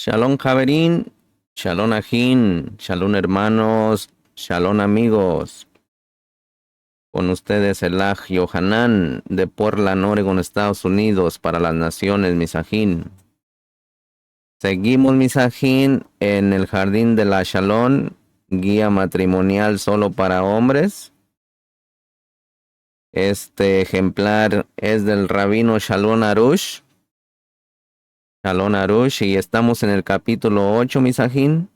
Shalom Javerín, Shalom Ajín, Shalom hermanos, Shalom amigos. Con ustedes el Aj Yohanan de Portland, Oregon, Estados Unidos, para las naciones, Misajín. Seguimos, Misajín, en el Jardín de la Shalom, guía matrimonial solo para hombres. Este ejemplar es del Rabino Shalom Arush. Shalom Arush, y estamos en el capítulo 8, Misajín.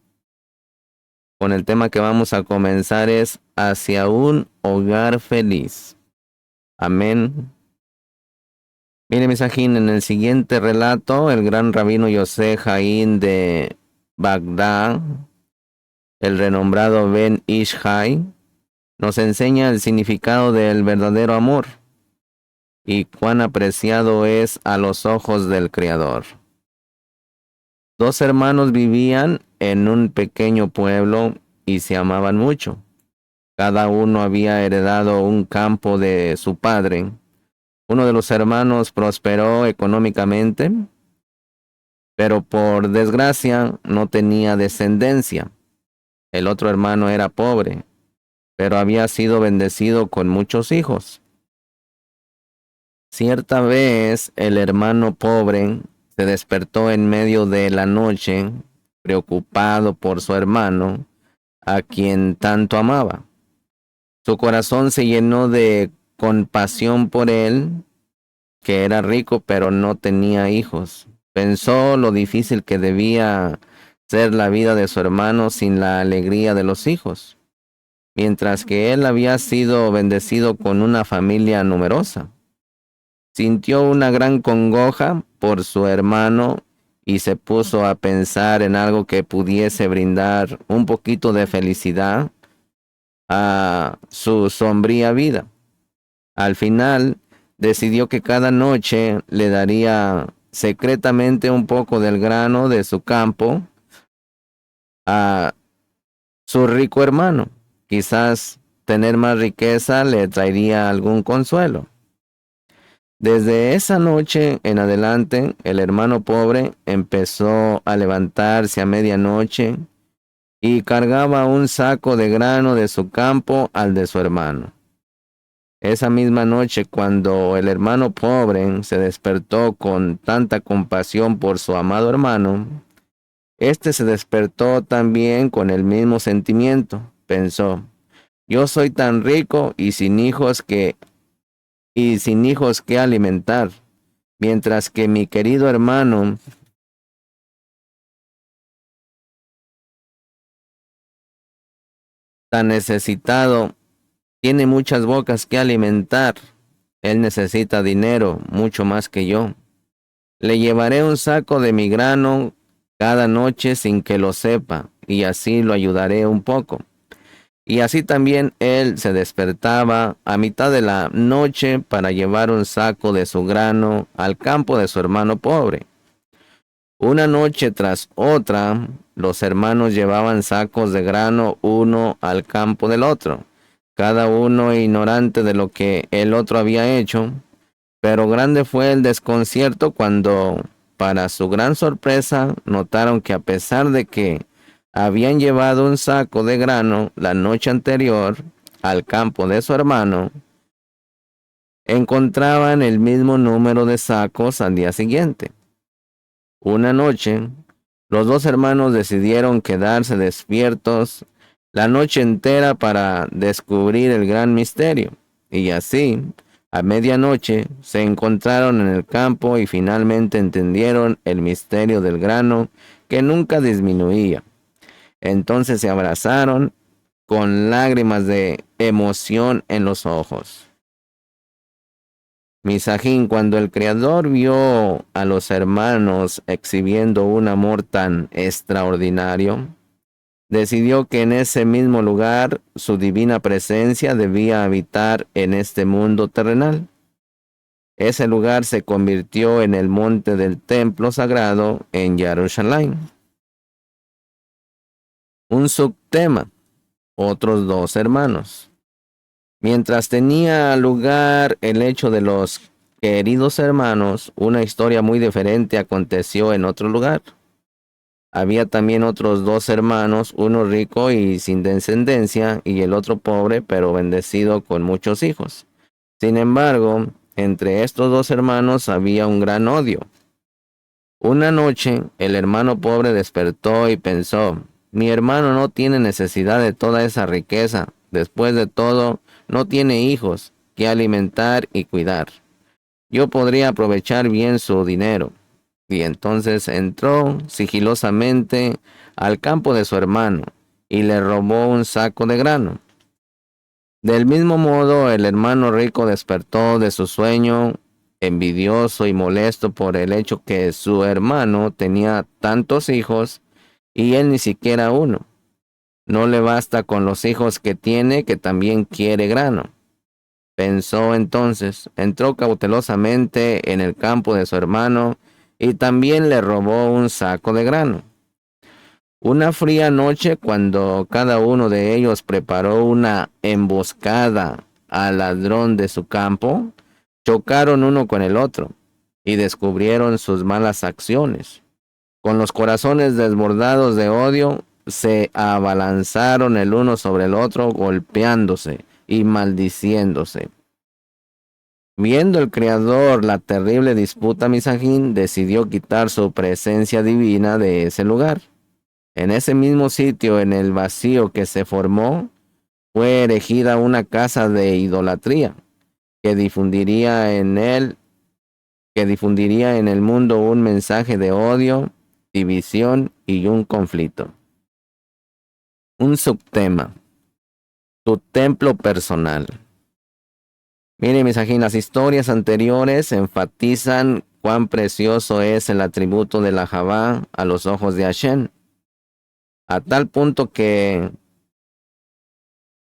Con el tema que vamos a comenzar es hacia un hogar feliz. Amén. Mire, Misajín, en el siguiente relato, el gran rabino Yosef Jaín de Bagdad, el renombrado Ben Ishai, nos enseña el significado del verdadero amor y cuán apreciado es a los ojos del Creador. Dos hermanos vivían en un pequeño pueblo y se amaban mucho. Cada uno había heredado un campo de su padre. Uno de los hermanos prosperó económicamente, pero por desgracia no tenía descendencia. El otro hermano era pobre, pero había sido bendecido con muchos hijos. Cierta vez el hermano pobre se despertó en medio de la noche, preocupado por su hermano, a quien tanto amaba. Su corazón se llenó de compasión por él, que era rico pero no tenía hijos. Pensó lo difícil que debía ser la vida de su hermano sin la alegría de los hijos, mientras que él había sido bendecido con una familia numerosa. Sintió una gran congoja por su hermano y se puso a pensar en algo que pudiese brindar un poquito de felicidad a su sombría vida. Al final, decidió que cada noche le daría secretamente un poco del grano de su campo a su rico hermano. Quizás tener más riqueza le traería algún consuelo. Desde esa noche en adelante, el hermano pobre empezó a levantarse a medianoche y cargaba un saco de grano de su campo al de su hermano. Esa misma noche, cuando el hermano pobre se despertó con tanta compasión por su amado hermano, este se despertó también con el mismo sentimiento. Pensó: yo soy tan rico y sin hijos que alimentar, mientras que mi querido hermano tan necesitado tiene muchas bocas que alimentar. Él necesita dinero mucho más que yo. Le llevaré un saco de mi grano cada noche sin que lo sepa, y así lo ayudaré un poco. Y así también él se despertaba a mitad de la noche para llevar un saco de su grano al campo de su hermano pobre. Una noche tras otra, los hermanos llevaban sacos de grano uno al campo del otro, cada uno ignorante de lo que el otro había hecho. Pero grande fue el desconcierto cuando, para su gran sorpresa, notaron que a pesar de que habían llevado un saco de grano la noche anterior al campo de su hermano, encontraban el mismo número de sacos al día siguiente. Una noche, los dos hermanos decidieron quedarse despiertos la noche entera para descubrir el gran misterio, y así, a medianoche, se encontraron en el campo y finalmente entendieron el misterio del grano que nunca disminuía. Entonces se abrazaron con lágrimas de emoción en los ojos. Misajín, cuando el Creador vio a los hermanos exhibiendo un amor tan extraordinario, decidió que en ese mismo lugar su divina presencia debía habitar en este mundo terrenal. Ese lugar se convirtió en el monte del templo sagrado en Jerusalén. Un subtema: otros dos hermanos. Mientras tenía lugar el hecho de los queridos hermanos, una historia muy diferente aconteció en otro lugar. Había también otros 2 hermanos, uno rico y sin descendencia, y el otro pobre pero bendecido con muchos hijos. Sin embargo, entre estos 2 hermanos había un gran odio. Una noche, el hermano pobre despertó y pensó, mi hermano no tiene necesidad de toda esa riqueza. Después de todo, no tiene hijos que alimentar y cuidar. Yo podría aprovechar bien su dinero. Y entonces entró sigilosamente al campo de su hermano y le robó un saco de grano. Del mismo modo, el hermano rico despertó de su sueño, envidioso y molesto por el hecho que su hermano tenía tantos hijos y él ni siquiera uno. No le basta con los hijos que tiene, que también quiere grano. Pensó entonces, entró cautelosamente en el campo de su hermano y también le robó un saco de grano. Una fría noche, cuando cada uno de ellos preparó una emboscada al ladrón de su campo, chocaron uno con el otro y descubrieron sus malas acciones. Con los corazones desbordados de odio, se abalanzaron el uno sobre el otro, golpeándose y maldiciéndose. Viendo el Creador la terrible disputa, Misajín decidió quitar su presencia divina de ese lugar. En ese mismo sitio, en el vacío que se formó, fue erigida una casa de idolatría que difundiría en el mundo un mensaje de odio, división y un conflicto. Un subtema, tu templo personal. Miren, Misajín, las historias anteriores enfatizan cuán precioso es el atributo de la Javá a los ojos de Hashem, a tal punto que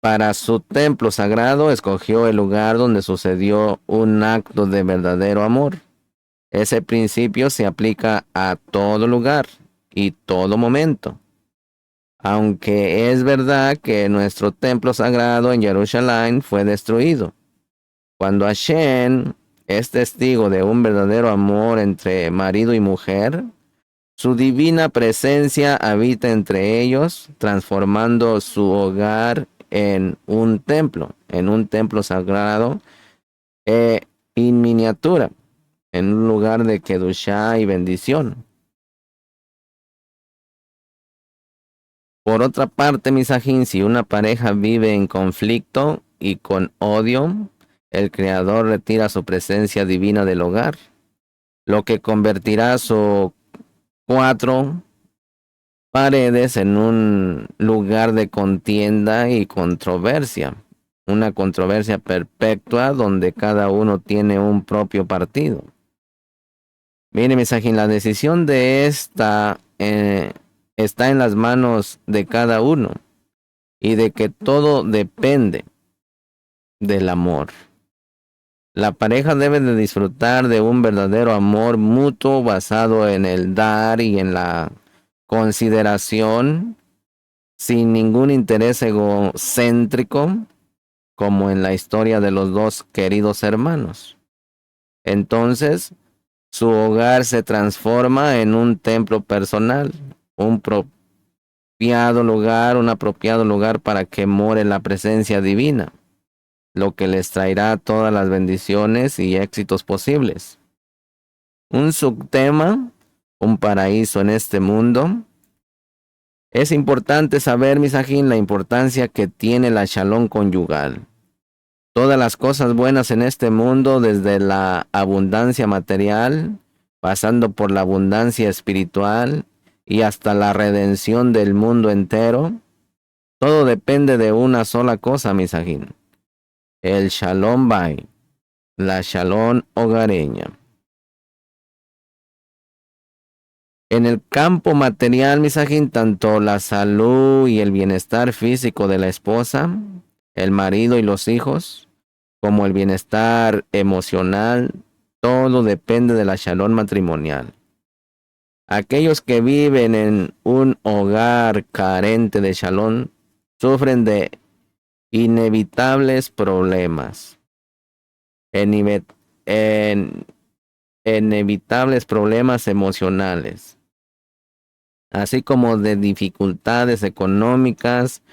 para su templo sagrado escogió el lugar donde sucedió un acto de verdadero amor. Ese principio se aplica a todo lugar y todo momento. Aunque es verdad que nuestro templo sagrado en Jerusalén fue destruido. Cuando Hashem es testigo de un verdadero amor entre marido y mujer, su divina presencia habita entre ellos, transformando su hogar en un templo sagrado en miniatura, en un lugar de kedushá y bendición. Por otra parte, Misajín, si una pareja vive en conflicto y con odio, el Creador retira su presencia divina del hogar, lo que convertirá sus 4 paredes en un lugar de contienda y controversia, una controversia perpetua donde cada uno tiene un propio partido. Mire, Misajín, la decisión de esta está en las manos de cada uno y de que todo depende del amor. La pareja debe de disfrutar de un verdadero amor mutuo basado en el dar y en la consideración, sin ningún interés egocéntrico, como en la historia de los 2 queridos hermanos. Entonces, su hogar se transforma en un templo personal, un apropiado lugar para que more la presencia divina, lo que les traerá todas las bendiciones y éxitos posibles. Un subtema, un paraíso en este mundo. Es importante saber, Misajín, la importancia que tiene la shalom conyugal. Todas las cosas buenas en este mundo, desde la abundancia material, pasando por la abundancia espiritual y hasta la redención del mundo entero, todo depende de una sola cosa, Misajín. El Shalom Bay, la Shalom hogareña. En el campo material, Misajín, tanto la salud y el bienestar físico de la esposa, el marido y los hijos, como el bienestar emocional, todo depende de la Shalom matrimonial. Aquellos que viven en un hogar carente de Shalom sufren de inevitables problemas. En inevitables problemas emocionales. así como de dificultades económicas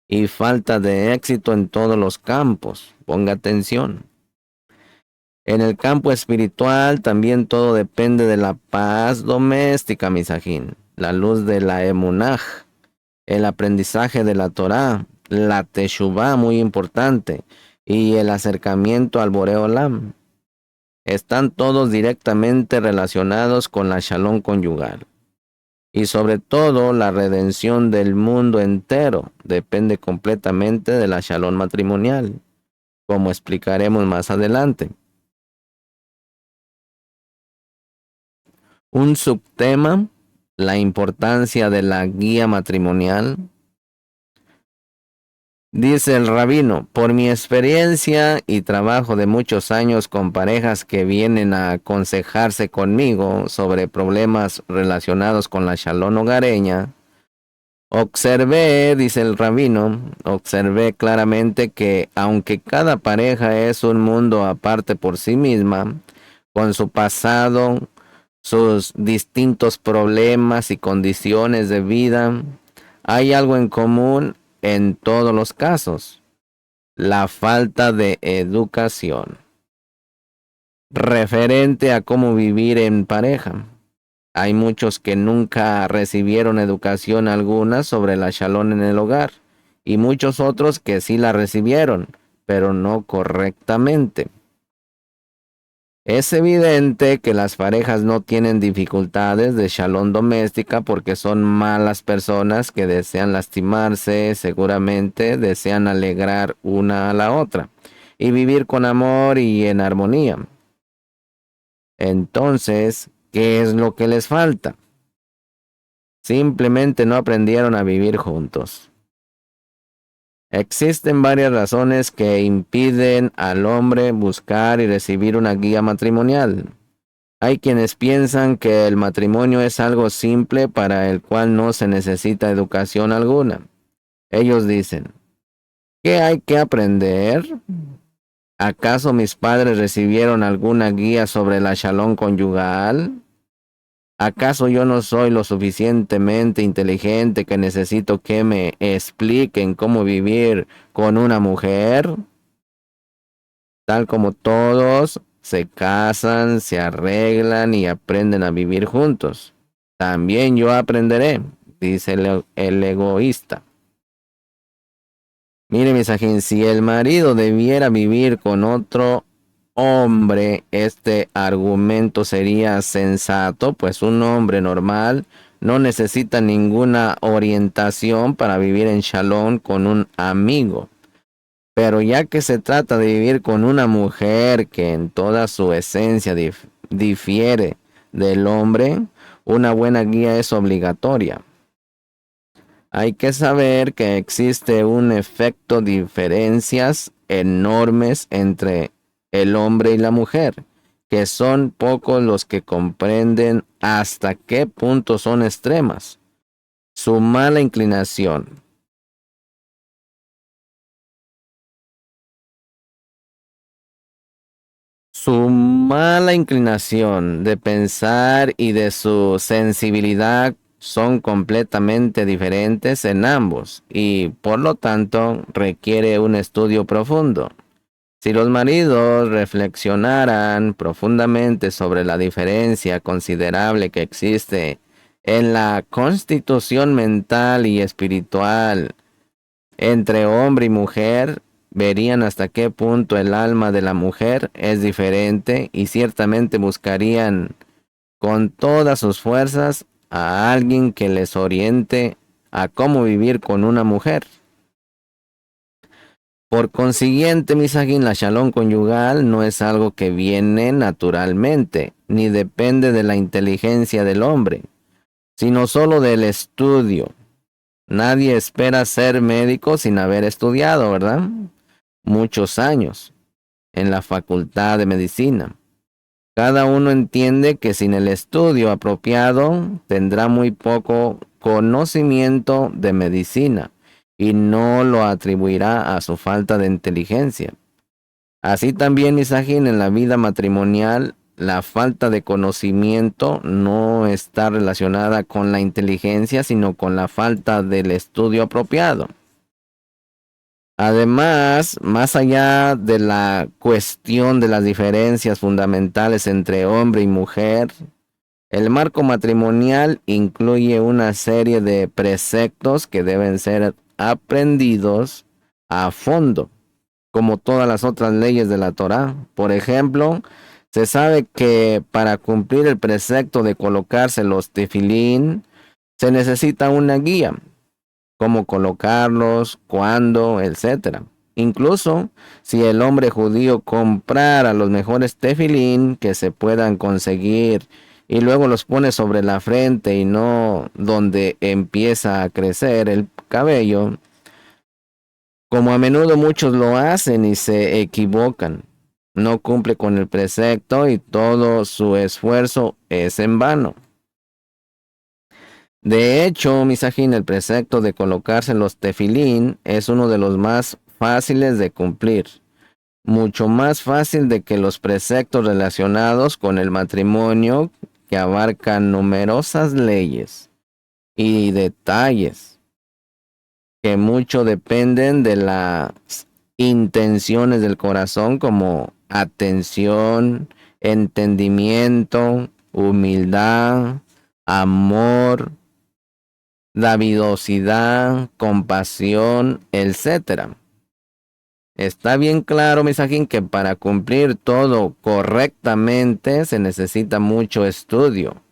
y falta de éxito en todos los campos. Ponga atención. En el campo espiritual también todo depende de la paz doméstica, misajín, la luz de la emunaj, el aprendizaje de la Torá, la teshuvá, muy importante, y el acercamiento al Boreolam. Están todos directamente relacionados con la shalom conyugal. Y sobre todo, la redención del mundo entero depende completamente de la shalom matrimonial, como explicaremos más adelante. Un subtema, la importancia de la guía matrimonial. Dice el rabino, por mi experiencia y trabajo de muchos años con parejas que vienen a aconsejarse conmigo sobre problemas relacionados con la shalom hogareña, observé, dice el rabino, observé claramente que aunque cada pareja es un mundo aparte por sí misma, con su pasado, sus distintos problemas y condiciones de vida, hay algo en común en todos los casos: la falta de educación referente a cómo vivir en pareja. Hay muchos que nunca recibieron educación alguna sobre la shalom en el hogar, y muchos otros que sí la recibieron, pero no correctamente. Es evidente que las parejas no tienen dificultades de shalom doméstica porque son malas personas que desean lastimarse, seguramente desean alegrar una a la otra y vivir con amor y en armonía. Entonces, ¿qué es lo que les falta? Simplemente no aprendieron a vivir juntos. Existen varias razones que impiden al hombre buscar y recibir una guía matrimonial. Hay quienes piensan que el matrimonio es algo simple para el cual no se necesita educación alguna. Ellos dicen, ¿qué hay que aprender? ¿Acaso mis padres recibieron alguna guía sobre la shalom conyugal? ¿Acaso yo no soy lo suficientemente inteligente que necesito que me expliquen cómo vivir con una mujer? Tal como todos se casan, se arreglan y aprenden a vivir juntos, también yo aprenderé, dice el egoísta. Mire, misajín, si el marido debiera vivir con otro hombre, este argumento sería sensato, pues un hombre normal no necesita ninguna orientación para vivir en shalom con un amigo. Pero ya que se trata de vivir con una mujer que en toda su esencia difiere del hombre, una buena guía es obligatoria. Hay que saber que existe un efecto diferencias enormes entre el hombre y la mujer, que son pocos los que comprenden hasta qué punto son extremas. Su mala inclinación. Su mala inclinación de pensar y de su sensibilidad son completamente diferentes en ambos y por lo tanto requiere un estudio profundo. Si los maridos reflexionaran profundamente sobre la diferencia considerable que existe en la constitución mental y espiritual entre hombre y mujer, verían hasta qué punto el alma de la mujer es diferente y ciertamente buscarían con todas sus fuerzas a alguien que les oriente a cómo vivir con una mujer. Por consiguiente, misajín, la shalom conyugal no es algo que viene naturalmente, ni depende de la inteligencia del hombre, sino solo del estudio. Nadie espera ser médico sin haber estudiado, ¿verdad? Muchos años en la facultad de medicina. Cada uno entiende que sin el estudio apropiado tendrá muy poco conocimiento de medicina y no lo atribuirá a su falta de inteligencia. Así también, misajín, en la vida matrimonial, la falta de conocimiento no está relacionada con la inteligencia, sino con la falta del estudio apropiado. Además, más allá de la cuestión de las diferencias fundamentales entre hombre y mujer, el marco matrimonial incluye una serie de preceptos que deben ser aprendidos a fondo, como todas las otras leyes de la Torá. Por ejemplo, se sabe que para cumplir el precepto de colocarse los tefilín, se necesita una guía, cómo colocarlos, cuándo, etcétera. Incluso si el hombre judío comprara los mejores tefilín que se puedan conseguir y luego los pone sobre la frente y no donde empieza a crecer el cabello, como a menudo muchos lo hacen y se equivocan, no cumple con el precepto y todo su esfuerzo es en vano. De hecho, Misajín, el precepto de colocarse los tefilín es uno de los más fáciles de cumplir, mucho más fácil de que los preceptos relacionados con el matrimonio que abarcan numerosas leyes y detalles que mucho dependen de las intenciones del corazón como atención, entendimiento, humildad, amor, davidosidad, compasión, etcétera. Está bien claro, Misajín, que para cumplir todo correctamente se necesita mucho estudio,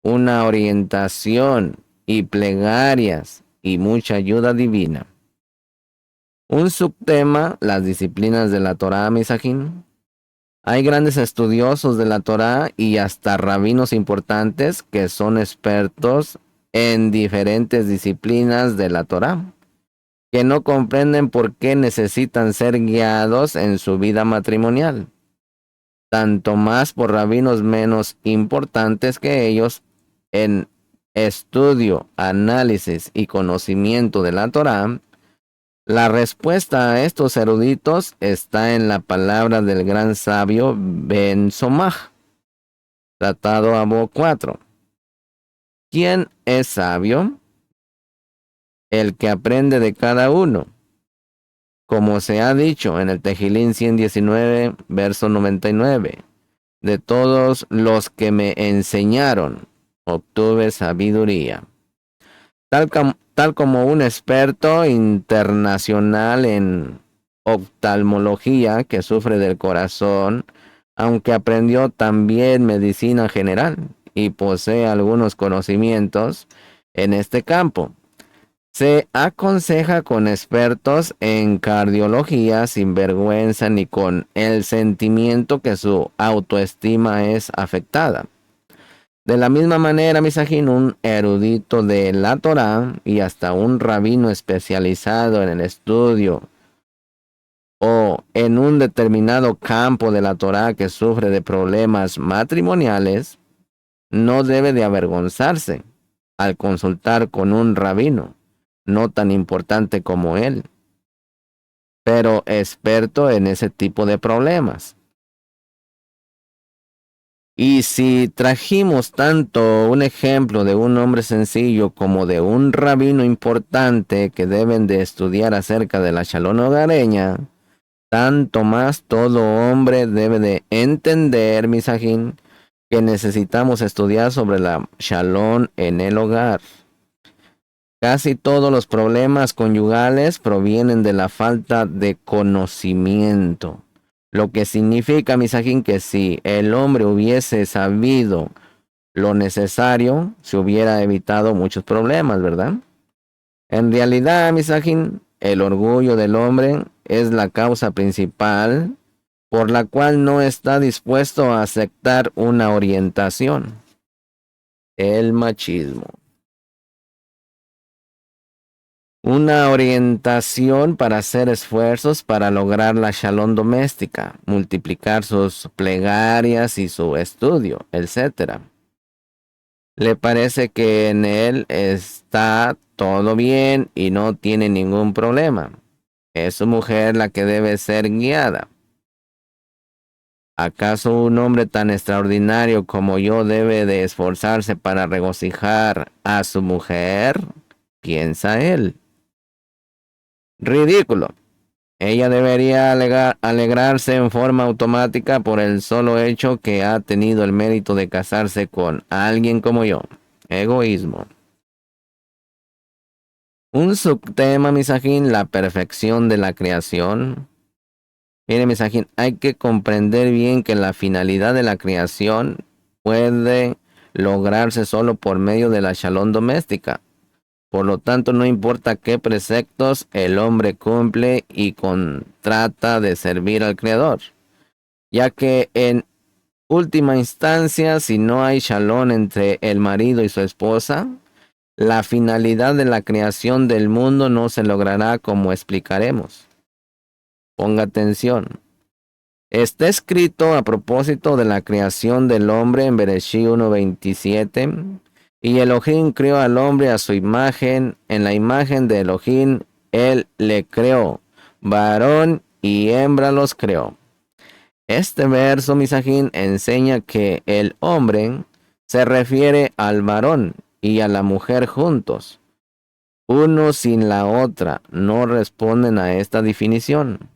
una orientación y plegarias y mucha ayuda divina. Un subtema, las disciplinas de la Torá, Misajín. Hay grandes estudiosos de la Torá y hasta rabinos importantes que son expertos en diferentes disciplinas de la Torá, que no comprenden por qué necesitan ser guiados en su vida matrimonial, tanto más por rabinos menos importantes que ellos en estudio, análisis y conocimiento de la Torá. La respuesta a estos eruditos está en la palabra del gran sabio Ben Somaj, tratado Abo 4. ¿Quién es sabio? El que aprende de cada uno. Como se ha dicho en el Tejilín 119, verso 99. De todos los que me enseñaron, obtuve sabiduría. Tal como un experto internacional en oftalmología que sufre del corazón, aunque aprendió también medicina general y posee algunos conocimientos en este campo. Se aconseja con expertos en cardiología sin vergüenza ni con el sentimiento que su autoestima es afectada. De la misma manera, Misajín, un erudito de la Torá y hasta un rabino especializado en el estudio o en un determinado campo de la Torá que sufre de problemas matrimoniales, no debe de avergonzarse al consultar con un rabino, no tan importante como él, pero experto en ese tipo de problemas. Y si trajimos tanto un ejemplo de un hombre sencillo como de un rabino importante que deben de estudiar acerca de la Shalom hogareña, tanto más todo hombre debe de entender, Misajín, que necesitamos estudiar sobre la Shalom en el hogar. Casi todos los problemas conyugales provienen de la falta de conocimiento. Lo que significa, Misajín, que si el hombre hubiese sabido lo necesario, se hubiera evitado muchos problemas, ¿verdad? En realidad, Misajín, el orgullo del hombre es la causa principal por la cual no está dispuesto a aceptar una orientación. El machismo. Una orientación para hacer esfuerzos para lograr la shalom doméstica, multiplicar sus plegarias y su estudio, etc. Le parece que en él está todo bien y no tiene ningún problema. Es su mujer la que debe ser guiada. ¿Acaso un hombre tan extraordinario como yo debe de esforzarse para regocijar a su mujer? Piensa él. Ridículo. Ella debería alegrarse en forma automática por el solo hecho que ha tenido el mérito de casarse con alguien como yo. Egoísmo. Un subtema, Misajín, la perfección de la creación. Mire, Misajín, hay que comprender bien que la finalidad de la creación puede lograrse solo por medio de la shalom doméstica. Por lo tanto, no importa qué preceptos el hombre cumple y trata de servir al Creador, ya que en última instancia, si no hay shalom entre el marido y su esposa, la finalidad de la creación del mundo no se logrará como explicaremos. Ponga atención. Está escrito a propósito de la creación del hombre en Bereshit 1:27. Y Elohim creó al hombre a su imagen, en la imagen de Elohim él le creó, varón y hembra los creó. Este verso, Misajín, enseña que el hombre se refiere al varón y a la mujer juntos. Uno sin la otra no responden a esta definición.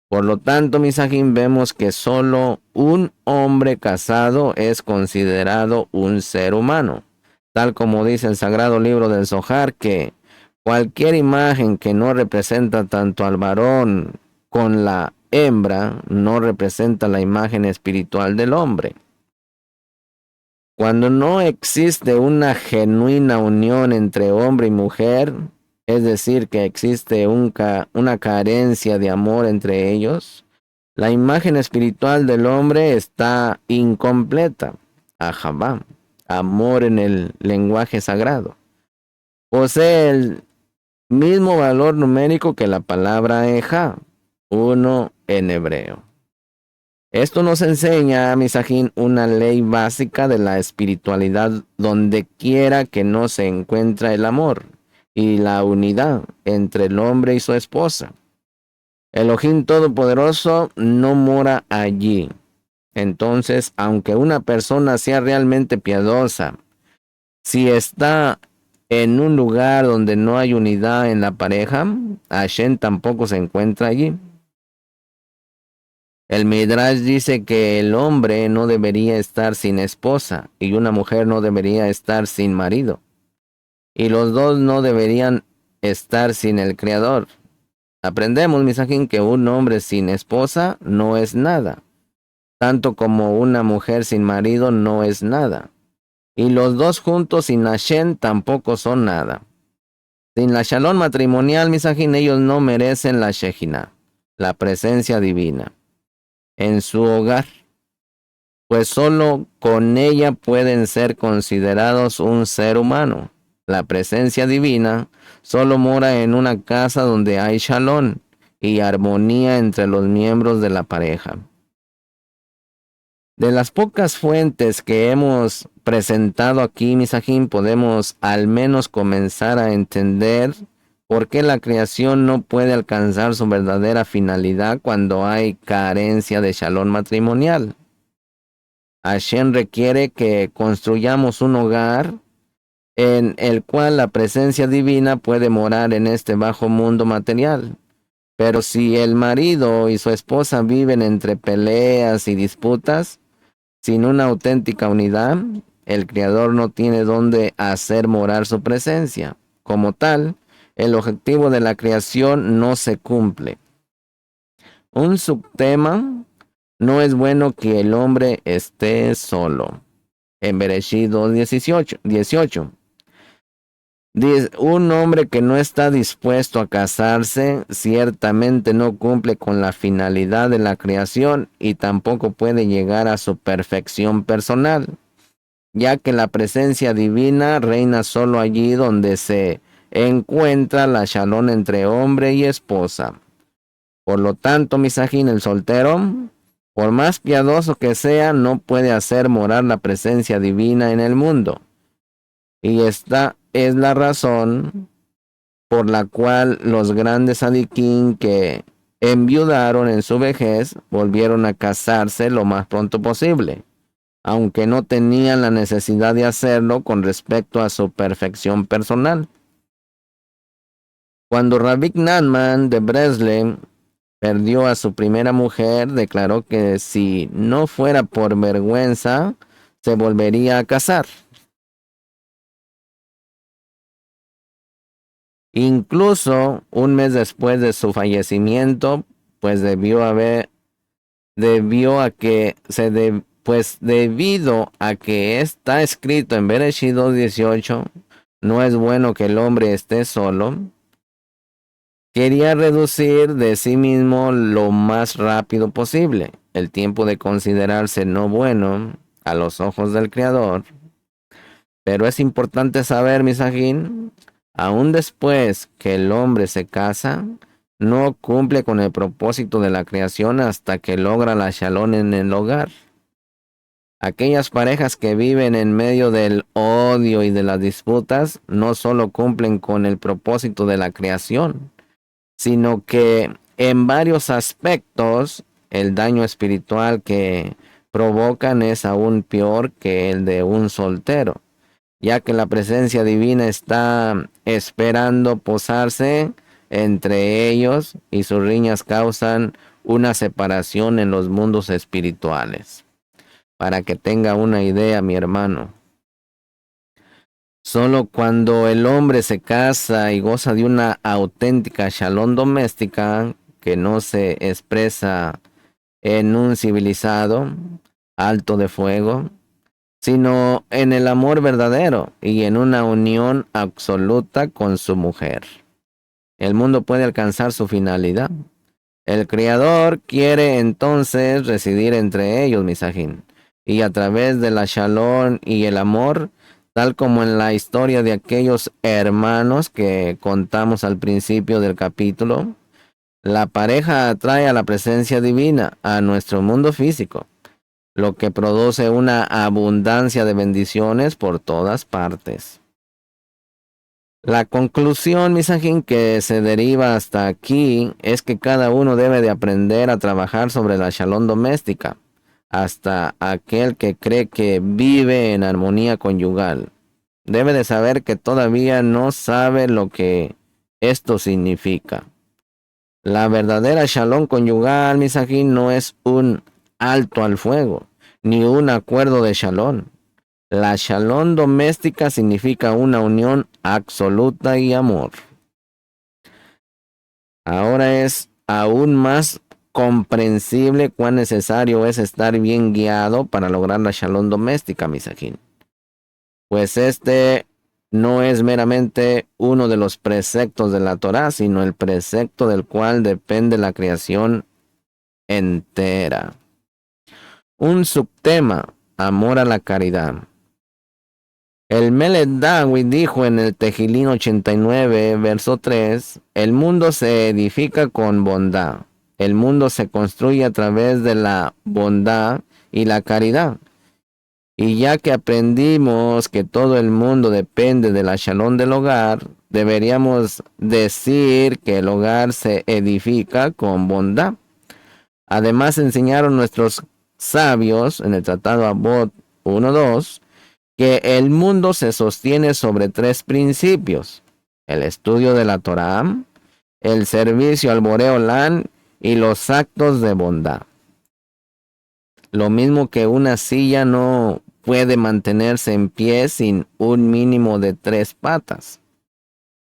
Por lo tanto, Misajín, vemos que solo un hombre casado es considerado un ser humano, tal como dice el sagrado libro del Zohar, que cualquier imagen que no representa tanto al varón con la hembra, no representa la imagen espiritual del hombre. Cuando no existe una genuina unión entre hombre y mujer, es decir, que existe una carencia de amor entre ellos, la imagen espiritual del hombre está incompleta. Ahabá, amor en el lenguaje sagrado. Posee el mismo valor numérico que la palabra Eja, uno en hebreo. Esto nos enseña, Misajín, una ley básica de la espiritualidad donde quiera que no se encuentra el amor y la unidad entre el hombre y su esposa. Elohim Todopoderoso no mora allí. Entonces, aunque una persona sea realmente piadosa, si está en un lugar donde no hay unidad en la pareja, Hashem tampoco se encuentra allí. El Midrash dice que el hombre no debería estar sin esposa y una mujer no debería estar sin marido. Y los dos no deberían estar sin el Creador. Aprendemos, Misajín, que un hombre sin esposa no es nada, tanto como una mujer sin marido no es nada. Y los dos juntos sin Hashem tampoco son nada. Sin la shalom matrimonial, Misajín, ellos no merecen la Shejina, la presencia divina, en su hogar, pues solo con ella pueden ser considerados un ser humano. La presencia divina solo mora en una casa donde hay shalom y armonía entre los miembros de la pareja. De las pocas fuentes que hemos presentado aquí, Misajín, podemos al menos comenzar a entender por qué la creación no puede alcanzar su verdadera finalidad cuando hay carencia de shalom matrimonial. Hashem requiere que construyamos un hogar en el cual la presencia divina puede morar en este bajo mundo material. Pero si el marido y su esposa viven entre peleas y disputas, sin una auténtica unidad, el Creador no tiene dónde hacer morar su presencia. Como tal, el objetivo de la creación no se cumple. Un subtema: no es bueno que el hombre esté solo. En Bereshit 2:18. Un hombre que no está dispuesto a casarse ciertamente no cumple con la finalidad de la creación y tampoco puede llegar a su perfección personal, ya que la presencia divina reina solo allí donde se encuentra la shalom entre hombre y esposa. Por lo tanto, Misajín, el soltero, por más piadoso que sea, no puede hacer morar la presencia divina en el mundo. Y esta es la razón por la cual los grandes tzadikim que enviudaron en su vejez, volvieron a casarse lo más pronto posible, aunque no tenían la necesidad de hacerlo con respecto a su perfección personal. Cuando Rabbi Nachman de Breslin perdió a su primera mujer, declaró que si no fuera por vergüenza, se volvería a casar. Incluso un mes después de su fallecimiento, pues debido a que está escrito en Bereshit 2:18, no es bueno que el hombre esté solo. Quería reducir de sí mismo lo más rápido posible el tiempo de considerarse no bueno a los ojos del Creador. Pero es importante saber, Misajín, aún después que el hombre se casa, no cumple con el propósito de la creación hasta que logra la shalom en el hogar. Aquellas parejas que viven en medio del odio y de las disputas no solo cumplen con el propósito de la creación, sino que en varios aspectos el daño espiritual que provocan es aún peor que el de un soltero, ya que la presencia divina está esperando posarse entre ellos y sus riñas causan una separación en los mundos espirituales. Para que tenga una idea, mi hermano, solo cuando el hombre se casa y goza de una auténtica shalom doméstica que no se expresa en un civilizado alto de fuego, sino en el amor verdadero y en una unión absoluta con su mujer, el mundo puede alcanzar su finalidad. El Creador quiere entonces residir entre ellos, Misajín, y a través de la shalom y el amor, tal como en la historia de aquellos hermanos que contamos al principio del capítulo, la pareja atrae a la presencia divina a nuestro mundo físico, lo que produce una abundancia de bendiciones por todas partes. La conclusión, Misajín, que se deriva hasta aquí es que cada uno debe de aprender a trabajar sobre la shalom doméstica, hasta aquel que cree que vive en armonía conyugal. Debe de saber que todavía no sabe lo que esto significa. La verdadera shalom conyugal, Misajín, no es un alto al fuego, ni un acuerdo de shalom. La shalom doméstica significa una unión absoluta y amor. Ahora es aún más comprensible cuán necesario es estar bien guiado para lograr la shalom doméstica, Misajín. Pues este no es meramente uno de los preceptos de la Torá, sino el precepto del cual depende la creación entera. Un subtema, amor a la caridad. El Melech David dijo en el Tejilín 89, verso 3, el mundo se edifica con bondad. El mundo se construye a través de la bondad y la caridad. Y ya que aprendimos que todo el mundo depende de la shalom del hogar, deberíamos decir que el hogar se edifica con bondad. Además enseñaron nuestros sabios en el Tratado Abot 1.2 que el mundo se sostiene sobre tres principios: el estudio de la Torá, el servicio al Boré Olam y los actos de bondad. Lo mismo que una silla no puede mantenerse en pie sin un mínimo de 3 patas.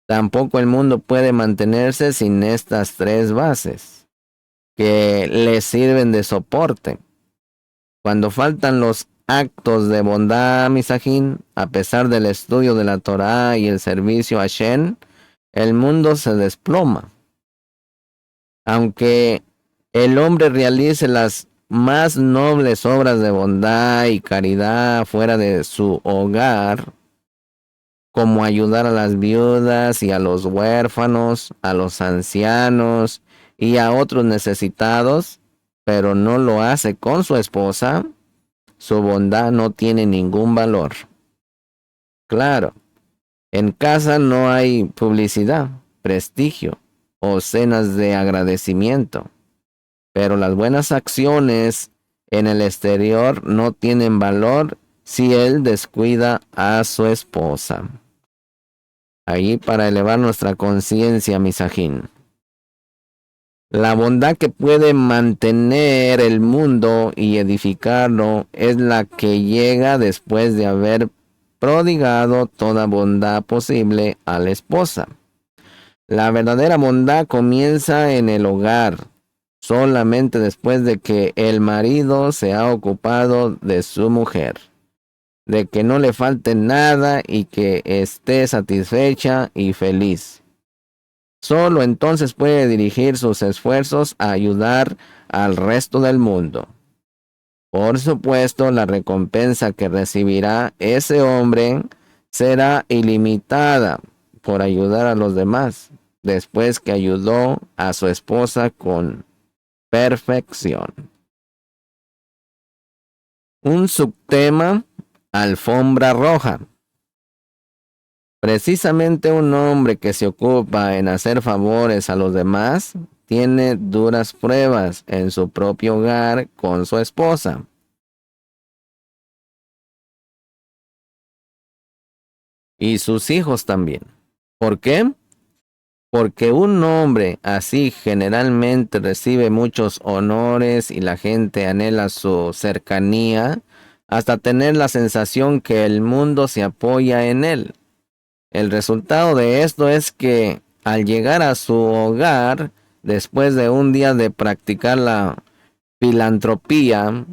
Tampoco el mundo puede mantenerse sin estas 3 bases, que le sirven de soporte. Cuando faltan los actos de bondad, Misajín, a pesar del estudio de la Torá y el servicio a Hashem, el mundo se desploma. Aunque el hombre realice las más nobles obras de bondad y caridad fuera de su hogar, como ayudar a las viudas y a los huérfanos, a los ancianos y a otros necesitados, pero no lo hace con su esposa, su bondad no tiene ningún valor. Claro, en casa no hay publicidad, prestigio o cenas de agradecimiento. Pero las buenas acciones en el exterior no tienen valor si él descuida a su esposa. Ahí para elevar nuestra conciencia, misajín. La bondad que puede mantener el mundo y edificarlo es la que llega después de haber prodigado toda bondad posible a la esposa. La verdadera bondad comienza en el hogar, solamente después de que el marido se ha ocupado de su mujer, de que no le falte nada y que esté satisfecha y feliz. Solo entonces puede dirigir sus esfuerzos a ayudar al resto del mundo. Por supuesto, la recompensa que recibirá ese hombre será ilimitada por ayudar a los demás, después que ayudó a su esposa con perfección. Un subtema: alfombra roja. Precisamente un hombre que se ocupa en hacer favores a los demás tiene duras pruebas en su propio hogar con su esposa. Y sus hijos también. ¿Por qué? Porque un hombre así generalmente recibe muchos honores y la gente anhela su cercanía hasta tener la sensación que el mundo se apoya en él. El resultado de esto es que al llegar a su hogar, después de un día de practicar la filantropía,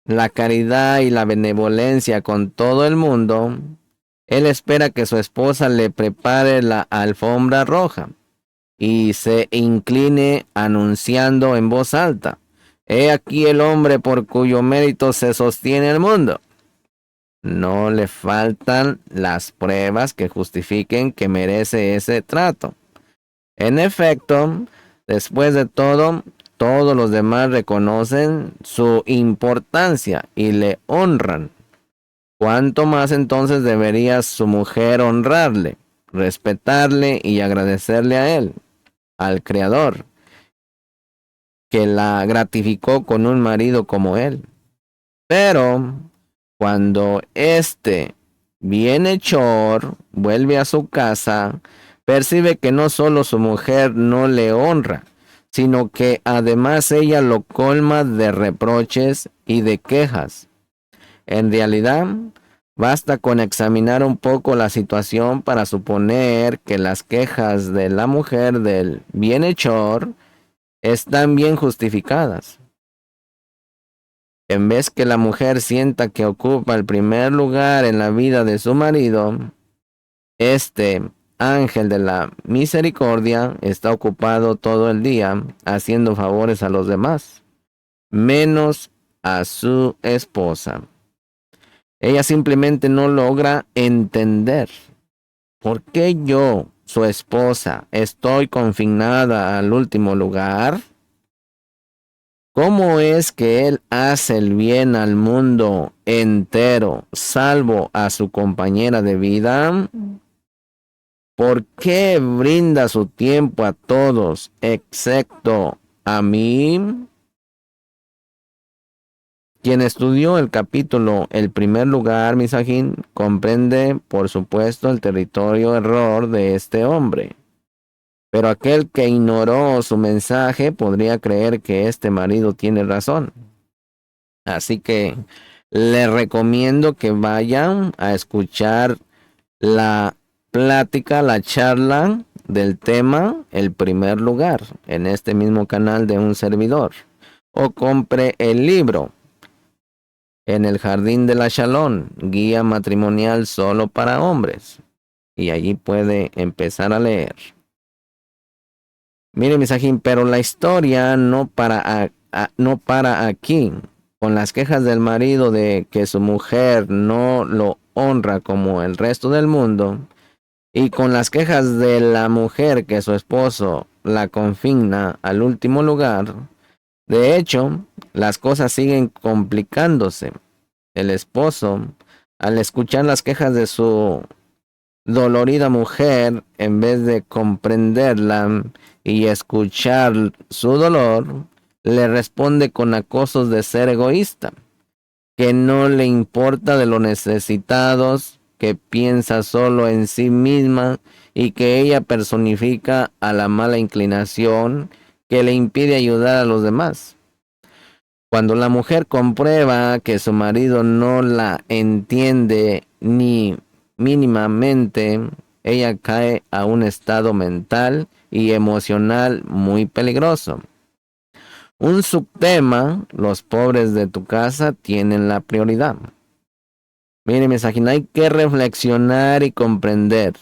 la caridad y la benevolencia con todo el mundo, él espera que su esposa le prepare la alfombra roja y se incline anunciando en voz alta: «He aquí el hombre por cuyo mérito se sostiene el mundo». No le faltan las pruebas que justifiquen que merece ese trato. En efecto, después de todo, todos los demás reconocen su importancia y le honran. ¿Cuánto más entonces debería su mujer honrarle, respetarle y agradecerle a él, al Creador, que la gratificó con un marido como él? Pero cuando este bienhechor vuelve a su casa, percibe que no solo su mujer no le honra, sino que además ella lo colma de reproches y de quejas. En realidad, basta con examinar un poco la situación para suponer que las quejas de la mujer del bienhechor están bien justificadas. En vez que la mujer sienta que ocupa el primer lugar en la vida de su marido, este ángel de la misericordia está ocupado todo el día haciendo favores a los demás, menos a su esposa. Ella simplemente no logra entender por qué yo, su esposa, estoy confinada al último lugar. ¿Cómo es que él hace el bien al mundo entero, salvo a su compañera de vida? ¿Por qué brinda su tiempo a todos, excepto a mí? Quien estudió el capítulo El primer lugar, Misajín, comprende, por supuesto, el territorio error de este hombre. Pero aquel que ignoró su mensaje podría creer que este marido tiene razón. Así que le recomiendo que vayan a escuchar la plática, la charla del tema El primer lugar en este mismo canal de un servidor. O compre el libro En el jardín de la Shalom, guía matrimonial solo para hombres. Y allí puede empezar a leer. Mire, Misajín, pero la historia no para aquí. Con las quejas del marido de que su mujer no lo honra como el resto del mundo, y con las quejas de la mujer que su esposo la confina al último lugar. De hecho, las cosas siguen complicándose. El esposo, al escuchar las quejas de su dolorida mujer, en vez de comprenderla y escuchar su dolor, le responde con acosos de ser egoísta, que no le importa de los necesitados, que piensa solo en sí misma y que ella personifica a la mala inclinación que le impide ayudar a los demás. Cuando la mujer comprueba que su marido no la entiende ni mínimamente, ella cae a un estado mental y emocional muy peligroso. Un subtema: los pobres de tu casa tienen la prioridad. Mire, mensaje, hay que reflexionar y comprender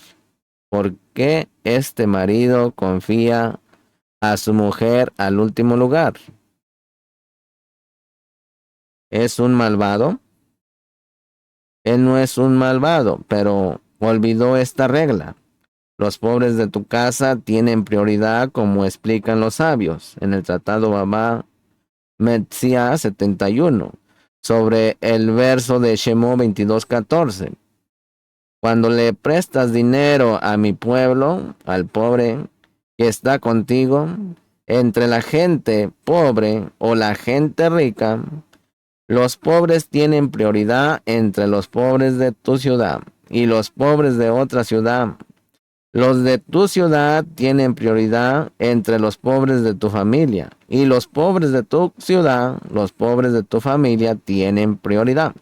por qué este marido confía a su mujer al último lugar. ¿Es un malvado? Él no es un malvado, pero olvidó esta regla. Los pobres de tu casa tienen prioridad, como explican los sabios en el Tratado Baba Metzia 71, sobre el verso de Shemó 22:14. Cuando le prestas dinero a mi pueblo, al pobre que está contigo, entre la gente pobre o la gente rica, los pobres tienen prioridad entre los pobres de tu ciudad y los pobres de otra ciudad. Los de tu ciudad tienen prioridad entre los pobres de tu familia y los pobres de tu ciudad, los pobres de tu familia tienen prioridad.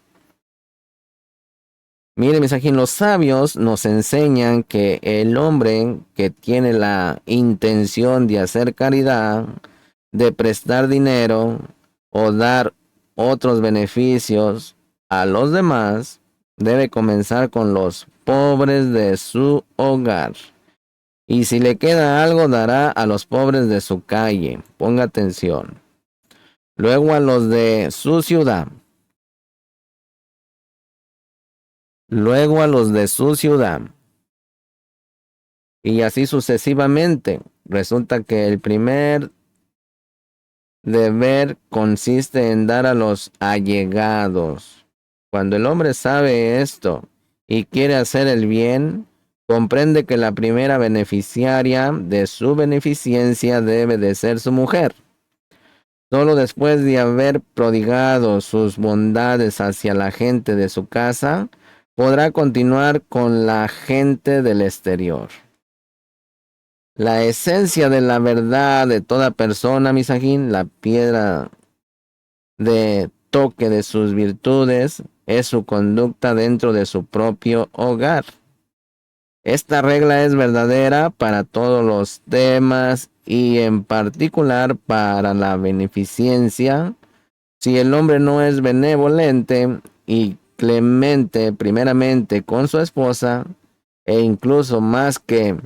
Mire, mensajín, los sabios nos enseñan que el hombre que tiene la intención de hacer caridad, de prestar dinero o dar otros beneficios a los demás, debe comenzar con los pobres de su hogar. Y si le queda algo, dará a los pobres de su calle. Ponga atención. Luego a los de su ciudad. Luego a los de su ciudad. Y así sucesivamente. Resulta que el primer deber consiste en dar a los allegados. Cuando el hombre sabe esto y quiere hacer el bien, comprende que la primera beneficiaria de su beneficencia debe de ser su mujer. Solo después de haber prodigado sus bondades hacia la gente de su casa, podrá continuar con la gente del exterior. La esencia de la verdad de toda persona, misajín, la piedra de toque de sus virtudes, es su conducta dentro de su propio hogar. Esta regla es verdadera para todos los temas y en particular para la beneficencia. Si el hombre no es benevolente y clemente primeramente con su esposa, e incluso más que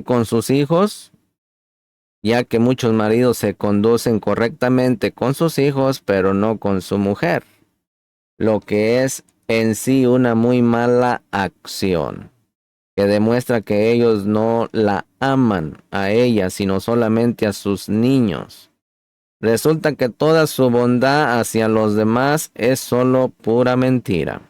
con sus hijos, ya que muchos maridos se conducen correctamente con sus hijos, pero no con su mujer, lo que es en sí una muy mala acción, que demuestra que ellos no la aman a ella, sino solamente a sus niños. Resulta que toda su bondad hacia los demás es solo pura mentira.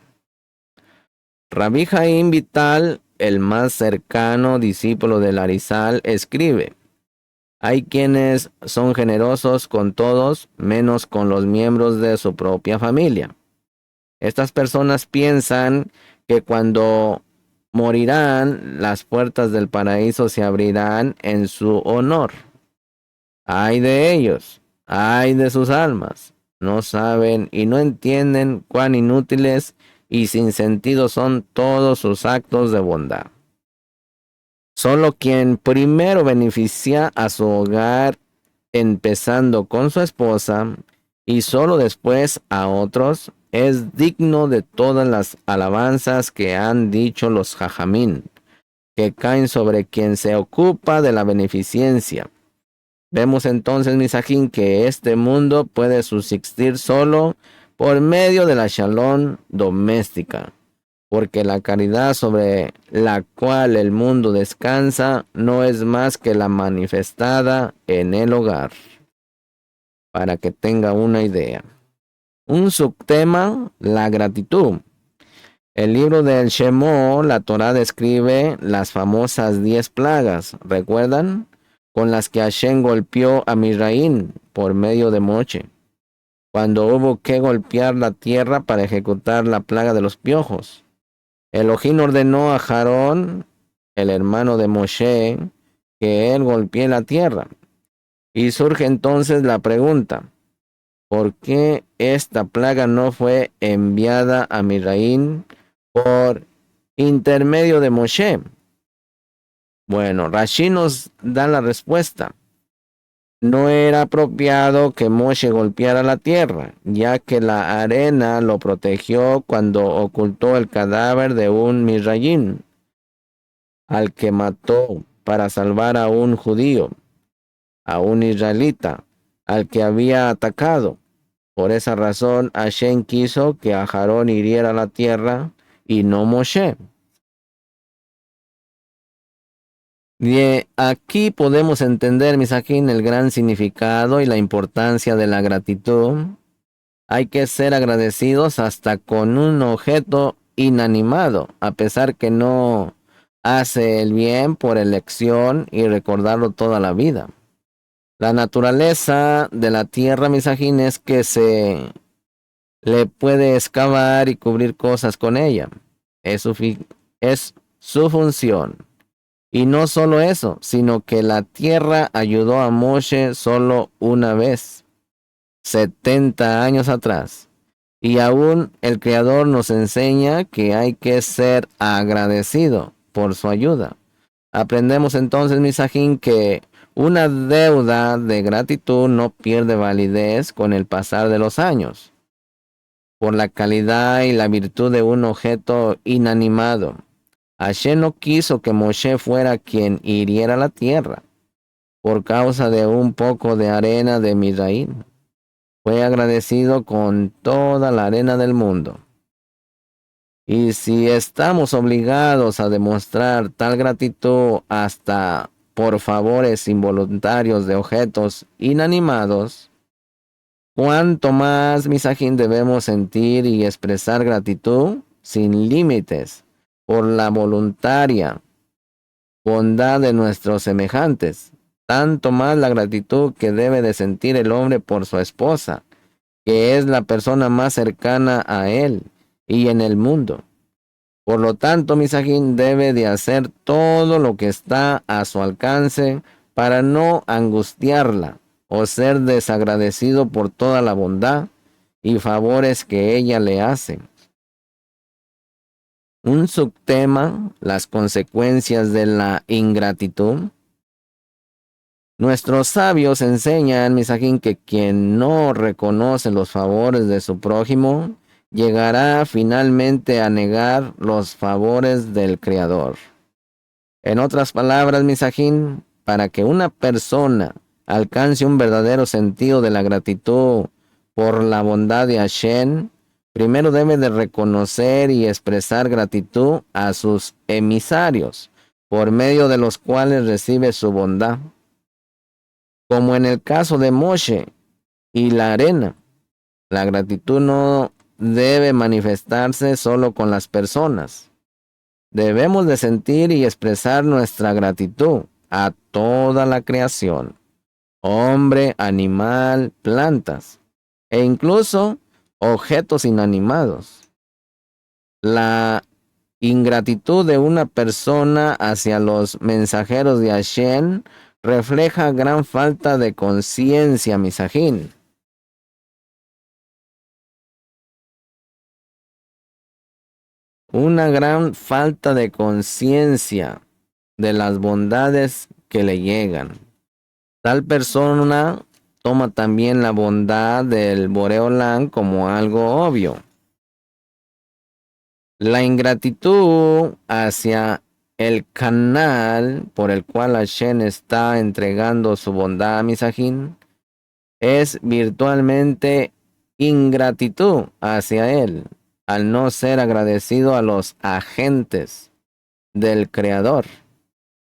Rabbi Jaim Vital, el más cercano discípulo del Arizal, escribe: hay quienes son generosos con todos, menos con los miembros de su propia familia. Estas personas piensan que cuando morirán, las puertas del paraíso se abrirán en su honor. Ay de ellos, ay de sus almas. No saben y no entienden cuán inútiles y sin sentido son todos sus actos de bondad. Solo quien primero beneficia a su hogar, empezando con su esposa, y solo después a otros, es digno de todas las alabanzas que han dicho los jajamín, que caen sobre quien se ocupa de la beneficencia. Vemos entonces, misajín, que este mundo puede subsistir solo por medio de la shalom doméstica, porque la caridad sobre la cual el mundo descansa no es más que la manifestada en el hogar, para que tenga una idea. Un subtema, la gratitud. El libro del Shemó, la Torá describe las famosas 10 plagas, ¿recuerdan? Con las que Hashem golpeó a Misraín por medio de Moche, cuando hubo que golpear la tierra para ejecutar la plaga de los piojos. Elohim ordenó a Aarón, el hermano de Moshe, que él golpee la tierra. Y surge entonces la pregunta, ¿por qué esta plaga no fue enviada a Misraín por intermedio de Moshe? Bueno, Rashi nos da la respuesta. No era apropiado que Moshe golpeara la tierra, ya que la arena lo protegió cuando ocultó el cadáver de un Misrayim, al que mató para salvar a un judío, a un israelita, al que había atacado. Por esa razón, Hashem quiso que Aarón hiriera la tierra y no Moshe. De aquí podemos entender, Misajín, el gran significado y la importancia de la gratitud. Hay que ser agradecidos hasta con un objeto inanimado, a pesar que no hace el bien por elección y recordarlo toda la vida. La naturaleza de la tierra, Misajín, es que se le puede excavar y cubrir cosas con ella. Es su función. Y no solo eso, sino que la tierra ayudó a Moshe solo una vez, 70 años atrás. Y aún el Creador nos enseña que hay que ser agradecido por su ayuda. Aprendemos entonces, Misajín, que una deuda de gratitud no pierde validez con el pasar de los años, por la calidad y la virtud de un objeto inanimado. Hashem no quiso que Moshe fuera quien hiriera la tierra por causa de un poco de arena de Misraín. Fue agradecido con toda la arena del mundo. Y si estamos obligados a demostrar tal gratitud hasta por favores involuntarios de objetos inanimados, ¿cuánto más, Misajín, debemos sentir y expresar gratitud sin límites por la voluntaria bondad de nuestros semejantes? Tanto más la gratitud que debe de sentir el hombre por su esposa, que es la persona más cercana a él y en el mundo. Por lo tanto, Misajín debe de hacer todo lo que está a su alcance para no angustiarla o ser desagradecido por toda la bondad y favores que ella le hace. Un subtema, las consecuencias de la ingratitud. Nuestros sabios enseñan, Misajín, que quien no reconoce los favores de su prójimo, llegará finalmente a negar los favores del Creador. En otras palabras, Misajín, para que una persona alcance un verdadero sentido de la gratitud por la bondad de Hashem, primero debe de reconocer y expresar gratitud a sus emisarios, por medio de los cuales recibe su bondad. Como en el caso de Moshe y la arena, la gratitud no debe manifestarse solo con las personas. Debemos de sentir y expresar nuestra gratitud a toda la creación, hombre, animal, plantas e incluso objetos inanimados. La ingratitud de una persona hacia los mensajeros de Hashem refleja gran falta de conciencia, Misajín. Una gran falta de conciencia de las bondades que le llegan. Tal persona toma también la bondad del Boreolán como algo obvio. La ingratitud hacia el canal por el cual Hashem está entregando su bondad a Misajín es virtualmente ingratitud hacia él, al no ser agradecido a los agentes del Creador.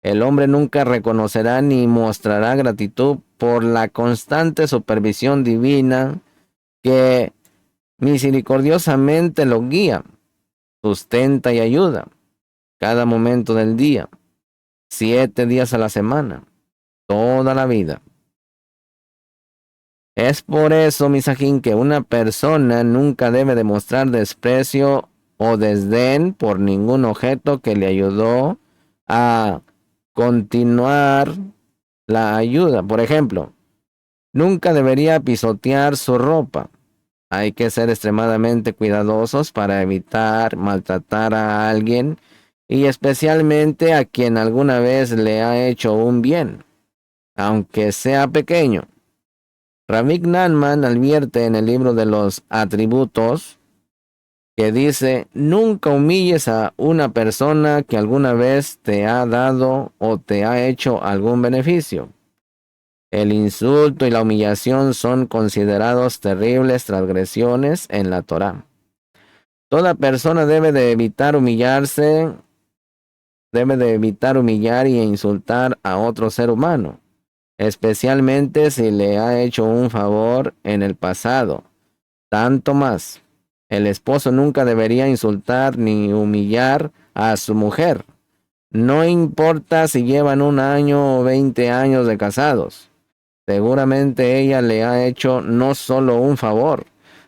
El hombre nunca reconocerá ni mostrará gratitud por la constante supervisión divina que Misericordiosamente lo guía, sustenta y ayuda cada momento del día, 7 días a la semana, toda la vida. Es por eso, Misajín, que una persona nunca debe demostrar desprecio o desdén por ningún objeto que le ayudó a continuar la ayuda. Por ejemplo, nunca debería pisotear su ropa. Hay que ser extremadamente cuidadosos para evitar maltratar a alguien y especialmente a quien alguna vez le ha hecho un bien, aunque sea pequeño. Ravik Nanman advierte en el libro de los atributos que dice: nunca humilles a una persona que alguna vez te ha dado o te ha hecho algún beneficio. El insulto y la humillación son considerados terribles transgresiones en la Torá. Toda persona debe de evitar humillar y insultar a otro ser humano, especialmente si le ha hecho un favor en el pasado. Tanto más, el esposo nunca debería insultar ni humillar a su mujer. No importa si llevan 1 año o 20 años de casados. Seguramente ella le ha hecho no solo un favor,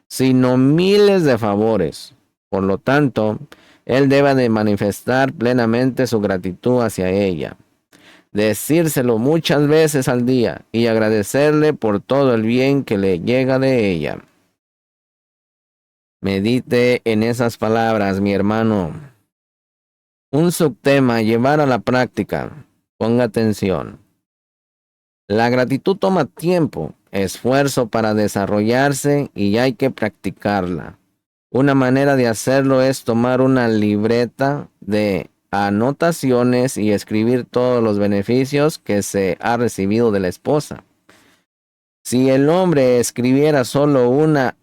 sino miles de favores. Por lo tanto, él debe de manifestar plenamente su gratitud hacia ella. Decírselo muchas veces al día y agradecerle por todo el bien que le llega de ella. Medite en esas palabras, mi hermano. Un subtema: llevar a la práctica. Ponga atención. La gratitud toma tiempo, esfuerzo para desarrollarse y hay que practicarla. Una manera de hacerlo es tomar una libreta de anotaciones y escribir todos los beneficios que se ha recibido de la esposa. Si el hombre escribiera solo una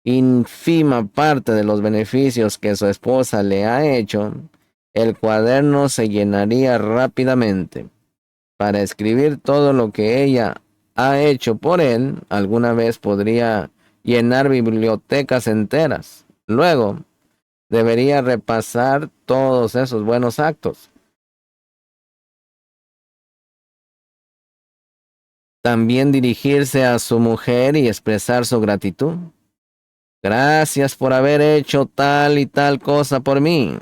ínfima parte de los beneficios que su esposa le ha hecho, el cuaderno se llenaría rápidamente. Para escribir todo lo que ella ha hecho por él, alguna vez podría llenar bibliotecas enteras. Luego, debería repasar todos esos buenos actos. También dirigirse a su mujer y expresar su gratitud. Gracias por haber hecho tal y tal cosa por mí.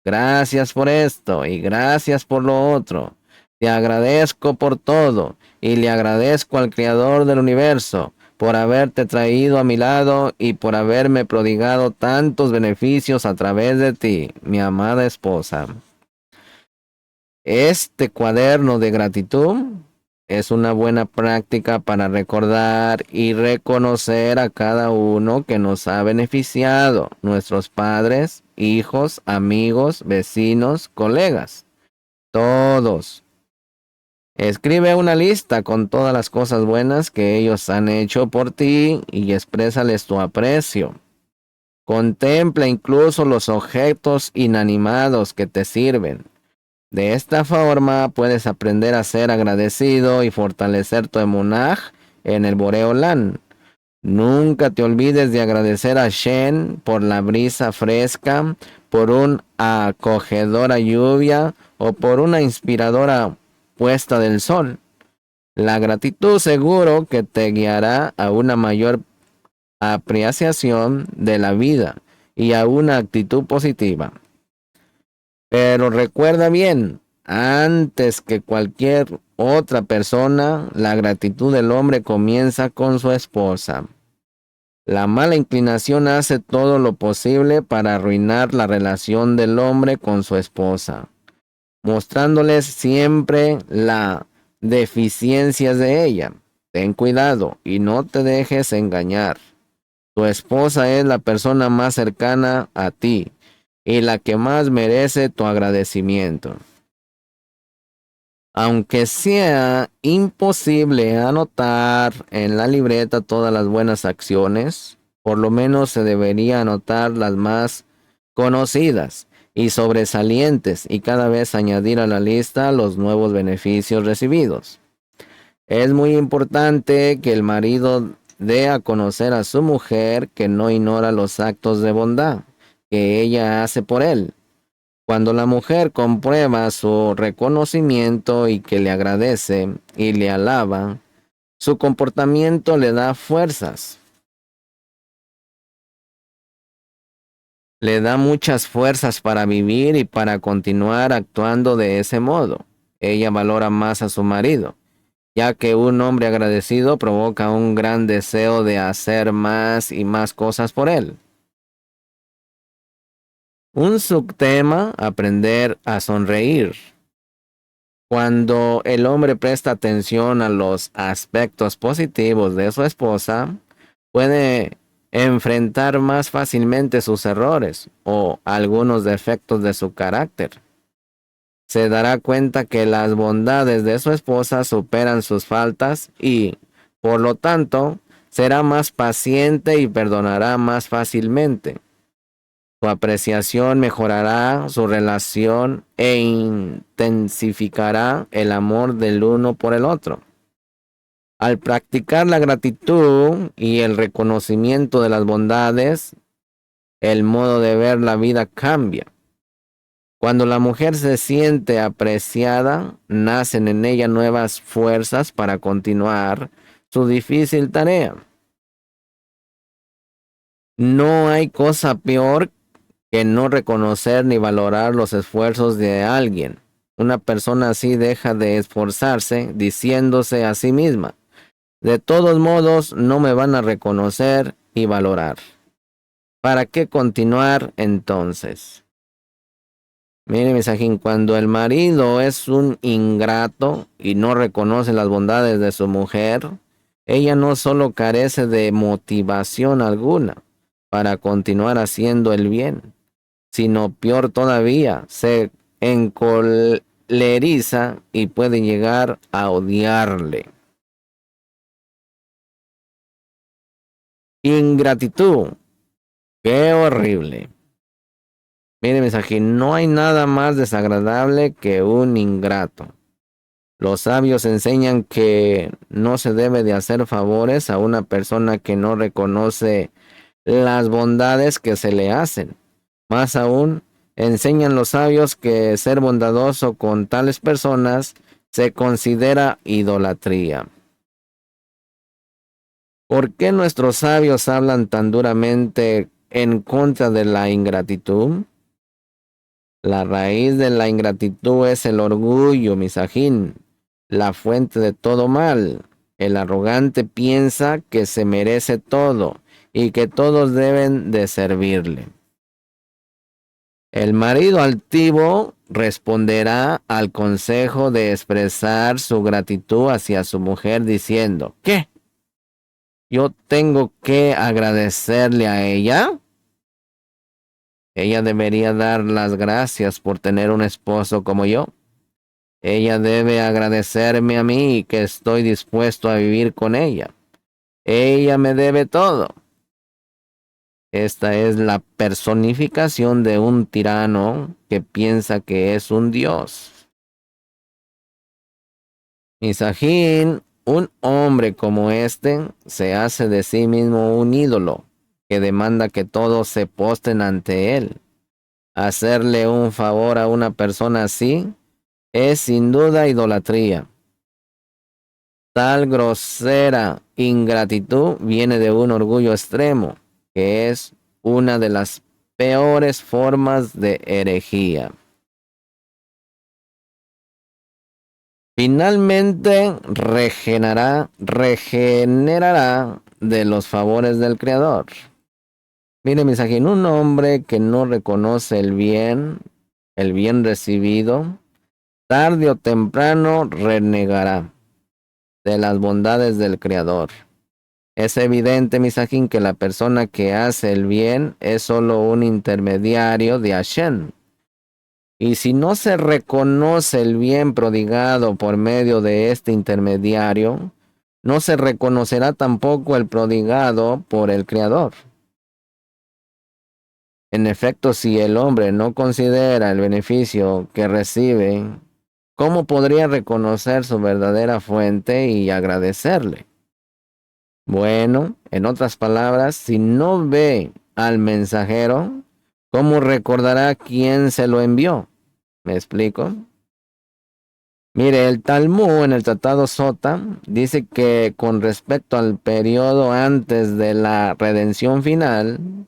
Gracias por esto y gracias por lo otro. Te agradezco por todo y le agradezco al Creador del universo por haberte traído a mi lado y por haberme prodigado tantos beneficios a través de ti, mi amada esposa. Este cuaderno de gratitud es una buena práctica para recordar y reconocer a cada uno que nos ha beneficiado: nuestros padres, hijos, amigos, vecinos, colegas, todos. Escribe una lista con todas las cosas buenas que ellos han hecho por ti y exprésales tu aprecio. Contempla incluso los objetos inanimados que te sirven. De esta forma puedes aprender a ser agradecido y fortalecer tu emunaj en el Boreolán. Nunca te olvides de agradecer a Shen por la brisa fresca, por una acogedora lluvia o por una inspiradora puesta del sol. La gratitud seguro que te guiará a una mayor apreciación de la vida y a una actitud positiva. Pero recuerda bien, antes que cualquier otra persona, la gratitud del hombre comienza con su esposa. La mala inclinación hace todo lo posible para arruinar la relación del hombre con su esposa, mostrándoles siempre las deficiencias de ella. Ten cuidado y no te dejes engañar. Tu esposa es la persona más cercana a ti y la que más merece tu agradecimiento. Aunque sea imposible anotar en la libreta todas las buenas acciones, por lo menos se debería anotar las más conocidas y sobresalientes y cada vez añadir a la lista los nuevos beneficios recibidos. Es muy importante que el marido dé a conocer a su mujer que no ignora los actos de bondad que ella hace por él. Cuando la mujer comprueba su reconocimiento y que le agradece y le alaba, su comportamiento le da fuerzas. Le da muchas fuerzas para vivir y para continuar actuando de ese modo. Ella valora más a su marido, ya que un hombre agradecido provoca un gran deseo de hacer más y más cosas por él. Un subtema, aprender a sonreír. Cuando el hombre presta atención a los aspectos positivos de su esposa, puede enfrentar más fácilmente sus errores o algunos defectos de su carácter. Se dará cuenta que las bondades de su esposa superan sus faltas y, por lo tanto, será más paciente y perdonará más fácilmente. Su apreciación mejorará su relación e intensificará el amor del uno por el otro. Al practicar la gratitud y el reconocimiento de las bondades, el modo de ver la vida cambia. Cuando la mujer se siente apreciada, nacen en ella nuevas fuerzas para continuar su difícil tarea. No hay cosa peor que no reconocer ni valorar los esfuerzos de alguien. Una persona así deja de esforzarse diciéndose a sí misma: de todos modos no me van a reconocer y valorar. ¿Para qué continuar entonces? Mire, mensajín, cuando el marido es un ingrato y no reconoce las bondades de su mujer, ella no solo carece de motivación alguna para continuar haciendo el bien, sino peor todavía, se encoleriza y puede llegar a odiarle. Ingratitud. Qué horrible. Mire, mensaje, no hay nada más desagradable que un ingrato. Los sabios enseñan que no se debe de hacer favores a una persona que no reconoce las bondades que se le hacen. Más aún, enseñan los sabios que ser bondadoso con tales personas se considera idolatría. ¿Por qué nuestros sabios hablan tan duramente en contra de la ingratitud? La raíz de la ingratitud es el orgullo, misajín, la fuente de todo mal. El arrogante piensa que se merece todo y que todos deben de servirle. El marido altivo responderá al consejo de expresar su gratitud hacia su mujer diciendo: ¿qué? ¿Yo tengo que agradecerle a ella? Ella debería dar las gracias por tener un esposo como yo. Ella debe agradecerme a mí que estoy dispuesto a vivir con ella. Ella me debe todo. Esta es la personificación de un tirano que piensa que es un dios. Misajín, un hombre como este se hace de sí mismo un ídolo que demanda que todos se postren ante él. Hacerle un favor a una persona así es sin duda idolatría. Tal grosera ingratitud viene de un orgullo extremo, que es una de las peores formas de herejía. Finalmente regenerará de los favores del Creador. Mire, mensajín, un hombre que no reconoce el bien recibido, tarde o temprano renegará de las bondades del Creador. Es evidente, misajín, que la persona que hace el bien es solo un intermediario de Hashem. Y si no se reconoce el bien prodigado por medio de este intermediario, no se reconocerá tampoco el prodigado por el Creador. En efecto, si el hombre no considera el beneficio que recibe, ¿cómo podría reconocer su verdadera fuente y agradecerle? Bueno, en otras palabras, si no ve al mensajero, ¿cómo recordará quién se lo envió? ¿Me explico? Mire, el Talmud en el Tratado Sota dice que con respecto al periodo antes de la redención final,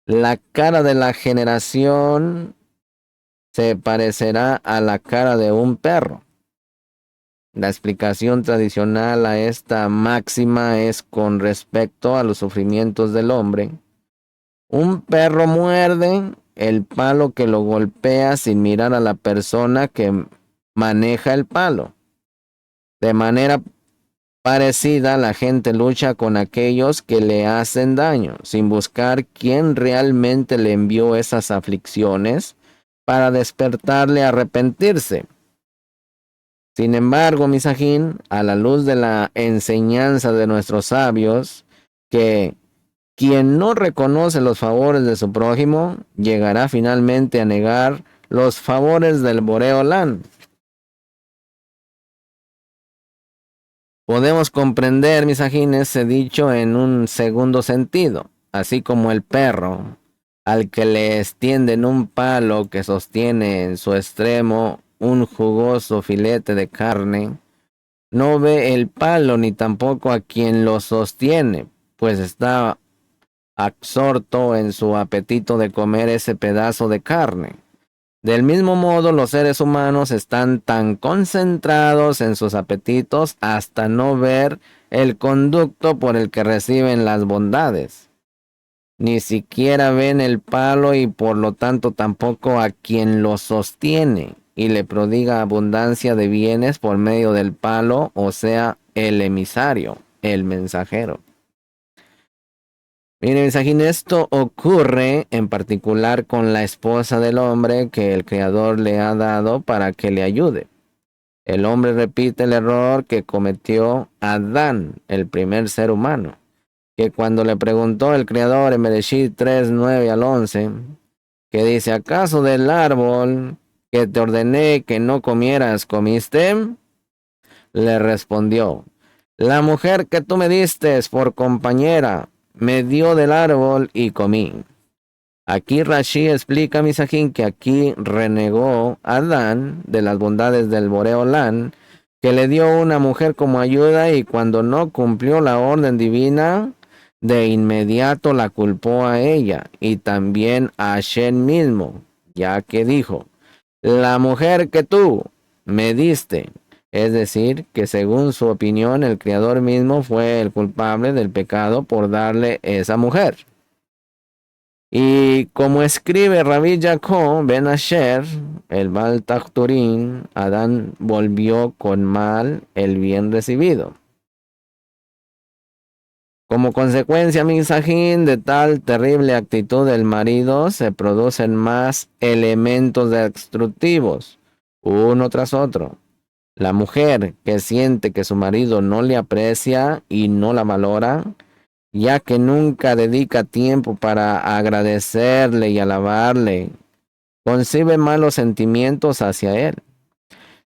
la cara de la generación se parecerá a la cara de un perro. La explicación tradicional a esta máxima es con respecto a los sufrimientos del hombre. Un perro muerde el palo que lo golpea sin mirar a la persona que maneja el palo. De manera parecida, la gente lucha con aquellos que le hacen daño, sin buscar quién realmente le envió esas aflicciones para despertarle a arrepentirse. Sin embargo, Misajín, a la luz de la enseñanza de nuestros sabios, que quien no reconoce los favores de su prójimo, llegará finalmente a negar los favores del Boreolán. Podemos comprender, Misajín, ese dicho en un segundo sentido, así como el perro, al que le extienden un palo que sostiene en su extremo un jugoso filete de carne, no ve el palo ni tampoco a quien lo sostiene, pues está absorto en su apetito de comer ese pedazo de carne. Del mismo modo, los seres humanos están tan concentrados en sus apetitos hasta no ver el conducto por el que reciben las bondades. Ni siquiera ven el palo y por lo tanto tampoco a quien lo sostiene y le prodiga abundancia de bienes por medio del palo, o sea, el emisario, el mensajero. Miren, mensajín, esto ocurre en particular con la esposa del hombre que el Creador le ha dado para que le ayude. El hombre repite el error que cometió Adán, el primer ser humano, que cuando le preguntó el Creador en Bereshit 3, 9 al 11, que dice, ¿acaso del árbol que te ordené que no comieras, comiste? Le respondió, la mujer que tú me diste por compañera me dio del árbol y comí. Aquí Rashi explica, Misajín, que aquí renegó Adán de las bondades del Boreolán, que le dio una mujer como ayuda y cuando no cumplió la orden divina, de inmediato la culpó a ella y también a Shen mismo, ya que dijo, la mujer que tú me diste. Es decir, que según su opinión, el Creador mismo fue el culpable del pecado por darle esa mujer. Y como escribe Rabbi Jacob Ben Asher, el Baal Tachturín, Adán volvió con mal el bien recibido. Como consecuencia, Misajín, de tal terrible actitud del marido, se producen más elementos destructivos, uno tras otro. La mujer que siente que su marido no le aprecia y no la valora, ya que nunca dedica tiempo para agradecerle y alabarle, concibe malos sentimientos hacia él.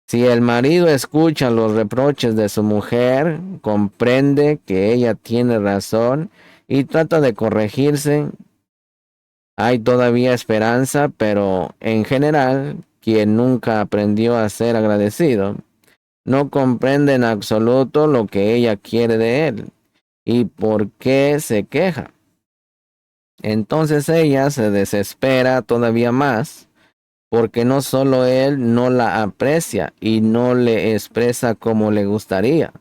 Si el marido escucha los reproches de su mujer, comprende que ella tiene razón y trata de corregirse, hay todavía esperanza, pero en general, quien nunca aprendió a ser agradecido, no comprende en absoluto lo que ella quiere de él y por qué se queja. Entonces ella se desespera todavía más porque no solo él no la aprecia y no le expresa como le gustaría,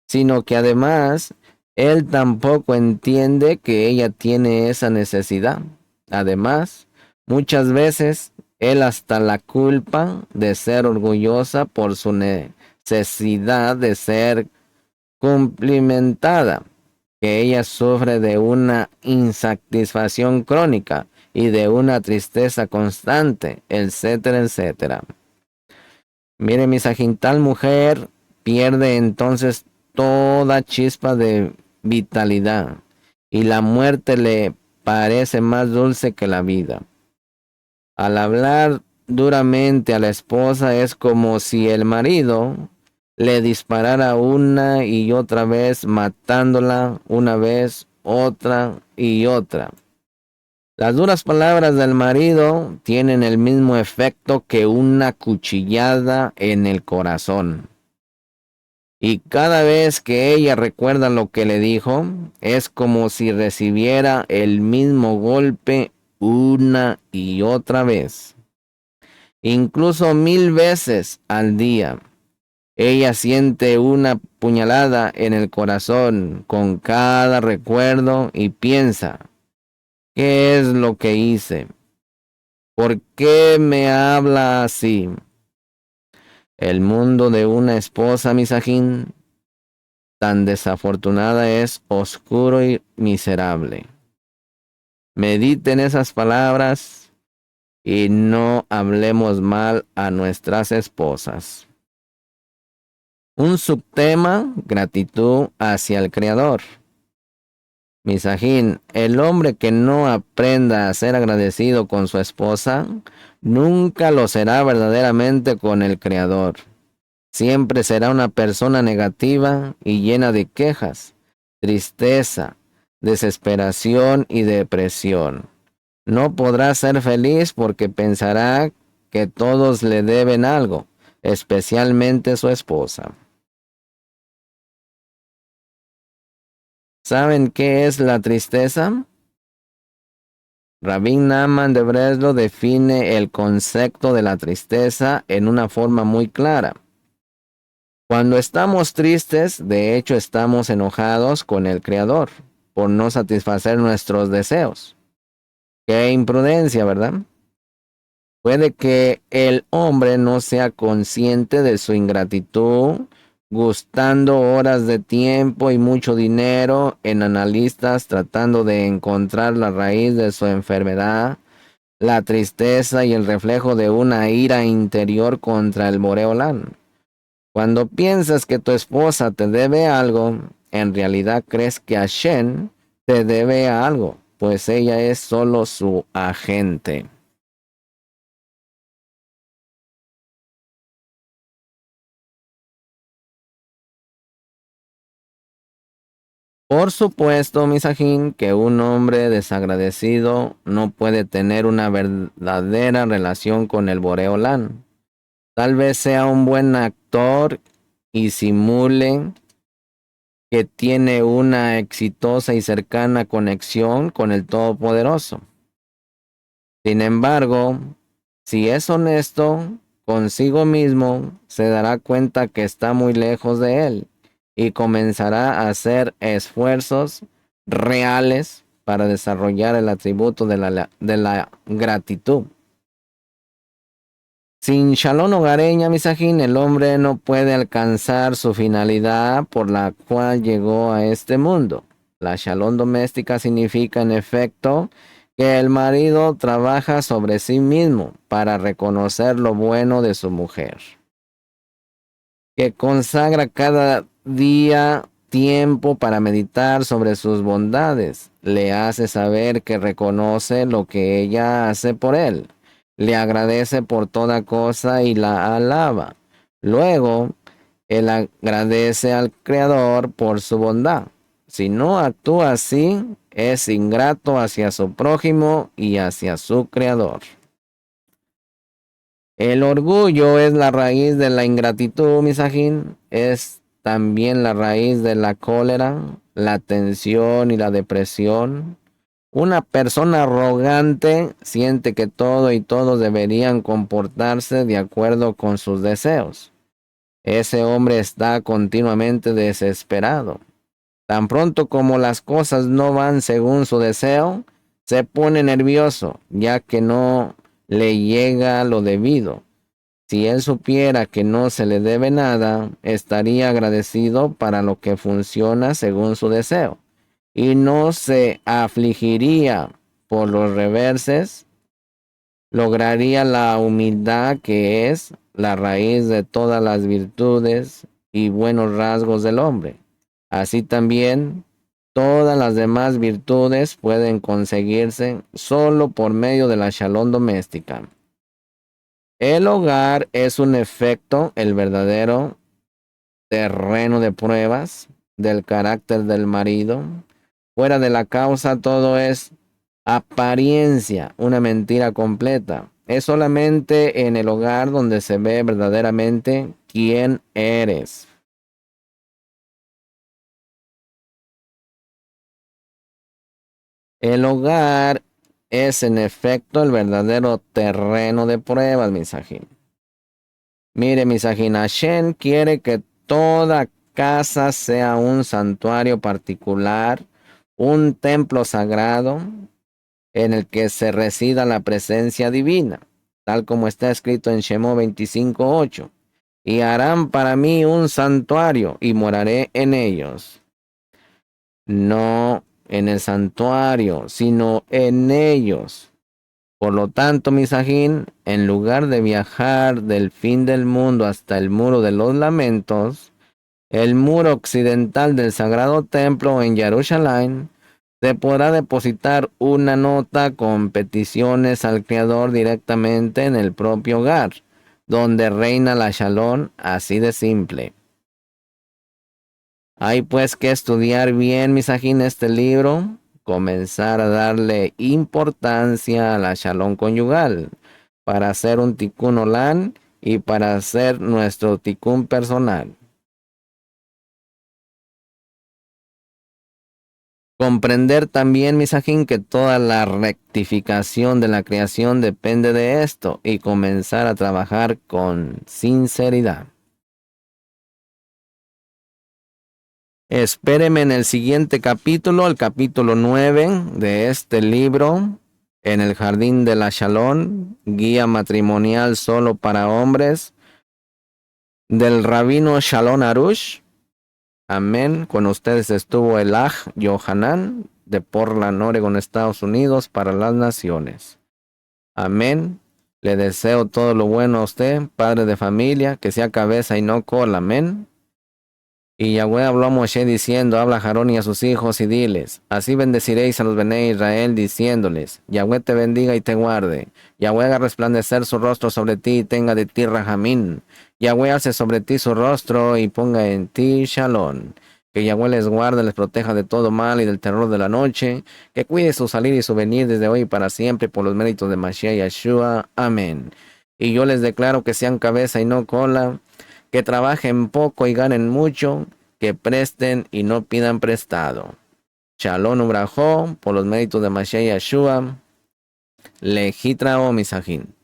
sino que además él tampoco entiende que ella tiene esa necesidad. Además, muchas veces él hasta la culpa de ser orgullosa por su necesidad de ser cumplimentada, que ella sufre de una insatisfacción crónica y de una tristeza constante, etcétera, etcétera. Mire, mi sagintal mujer pierde entonces toda chispa de vitalidad y la muerte le parece más dulce que la vida. Al hablar duramente a la esposa es como si el marido le disparara una y otra vez, matándola una vez, otra y otra. Las duras palabras del marido tienen el mismo efecto que una cuchillada en el corazón. Y cada vez que ella recuerda lo que le dijo, es como si recibiera el mismo golpe una y otra vez, incluso 1000 veces al día. Ella siente una puñalada en el corazón con cada recuerdo y piensa, ¿qué es lo que hice? ¿Por qué me habla así? El mundo de una esposa misajín tan desafortunada es oscuro y miserable. Mediten esas palabras y no hablemos mal a nuestras esposas. Un subtema, gratitud hacia el Creador. Misajín, el hombre que no aprenda a ser agradecido con su esposa, nunca lo será verdaderamente con el Creador. Siempre será una persona negativa y llena de quejas, tristeza, desesperación y depresión. No podrá ser feliz porque pensará que todos le deben algo, especialmente su esposa. ¿Saben qué es la tristeza? Rabbi Nahman de Breslo define el concepto de la tristeza en una forma muy clara. Cuando estamos tristes, de hecho estamos enojados con el Creador por no satisfacer nuestros deseos. Qué imprudencia, ¿verdad? Puede que el hombre no sea consciente de su ingratitud, gastando horas de tiempo y mucho dinero en analistas tratando de encontrar la raíz de su enfermedad, la tristeza y el reflejo de una ira interior contra el Boreolán. Cuando piensas que tu esposa te debe algo, en realidad crees que Hashem te debe algo, pues ella es solo su agente. Por supuesto, Misajín, que un hombre desagradecido no puede tener una verdadera relación con el Boreolán. Tal vez sea un buen actor y simule que tiene una exitosa y cercana conexión con el Todopoderoso. Sin embargo, si es honesto consigo mismo, se dará cuenta que está muy lejos de él y comenzará a hacer esfuerzos reales para desarrollar el atributo de la gratitud. Sin Shalom hogareña, Misajín, el hombre no puede alcanzar su finalidad por la cual llegó a este mundo. La Shalom doméstica significa, en efecto, que el marido trabaja sobre sí mismo para reconocer lo bueno de su mujer, que consagra cada día tiempo para meditar sobre sus bondades, le hace saber que reconoce lo que ella hace por él, le agradece por toda cosa y la alaba. Luego, él agradece al Creador por su bondad. Si no actúa así, es ingrato hacia su prójimo y hacia su Creador. El orgullo es la raíz de la ingratitud, Misajín. Es también la raíz de la cólera, la tensión y la depresión. Una persona arrogante siente que todo y todos deberían comportarse de acuerdo con sus deseos. Ese hombre está continuamente desesperado. Tan pronto como las cosas no van según su deseo, se pone nervioso, ya que no le llega lo debido. Si él supiera que no se le debe nada, estaría agradecido para lo que funciona según su deseo, y no se afligiría por los reverses. Lograría la humildad, que es la raíz de todas las virtudes y buenos rasgos del hombre. Así también, todas las demás virtudes pueden conseguirse solo por medio de la Shalom doméstica. El hogar es un efecto, el verdadero terreno de pruebas del carácter del marido. Fuera de la causa todo es apariencia, una mentira completa. Es solamente en el hogar donde se ve verdaderamente quién eres. El hogar es en efecto el verdadero terreno de pruebas, Misajín. Mire, Misajín, Hashem quiere que toda casa sea un santuario particular, un templo sagrado en el que se resida la presencia divina, tal como está escrito en Shemó 25:8. Y harán para mí un santuario y moraré en ellos. No en el santuario, sino en ellos. Por lo tanto, Misajín, en lugar de viajar del fin del mundo hasta el muro de los lamentos, el muro occidental del sagrado templo en Jerusalén, se podrá depositar una nota con peticiones al Creador directamente en el propio hogar, donde reina la Shalom, así de simple. Hay pues que estudiar bien, Misajín, este libro, comenzar a darle importancia a la Shalom conyugal, para hacer un tikkun olam y para hacer nuestro tikkun personal. Comprender también, Misajín, que toda la rectificación de la creación depende de esto y comenzar a trabajar con sinceridad. Espéreme en el siguiente capítulo, el capítulo 9 de este libro, en el Jardín de la Shalom, guía matrimonial solo para hombres, del rabino Shalom Arush. Amén. Con ustedes estuvo el Aj Yohanan de Portland, Oregon, Estados Unidos, para las naciones. Amén. Le deseo todo lo bueno a usted, padre de familia, que sea cabeza y no cola. Amén. Y Yahweh habló a Moshe diciendo, habla a Aarón y a sus hijos y diles, así bendeciréis a los Bené Israel diciéndoles, Yahweh te bendiga y te guarde. Yahweh haga resplandecer su rostro sobre ti y tenga de ti rajamín. Yahweh alce sobre ti su rostro y ponga en ti shalom. Que Yahweh les guarde, les proteja de todo mal y del terror de la noche. Que cuide su salir y su venir desde hoy y para siempre por los méritos de Mashiach Yeshua. Amén. Y yo les declaro que sean cabeza y no cola, que trabajen poco y ganen mucho, que presten y no pidan prestado. Shalom Ubrajó, por los méritos de Mashiach Yeshua, Lejitrao Misajín.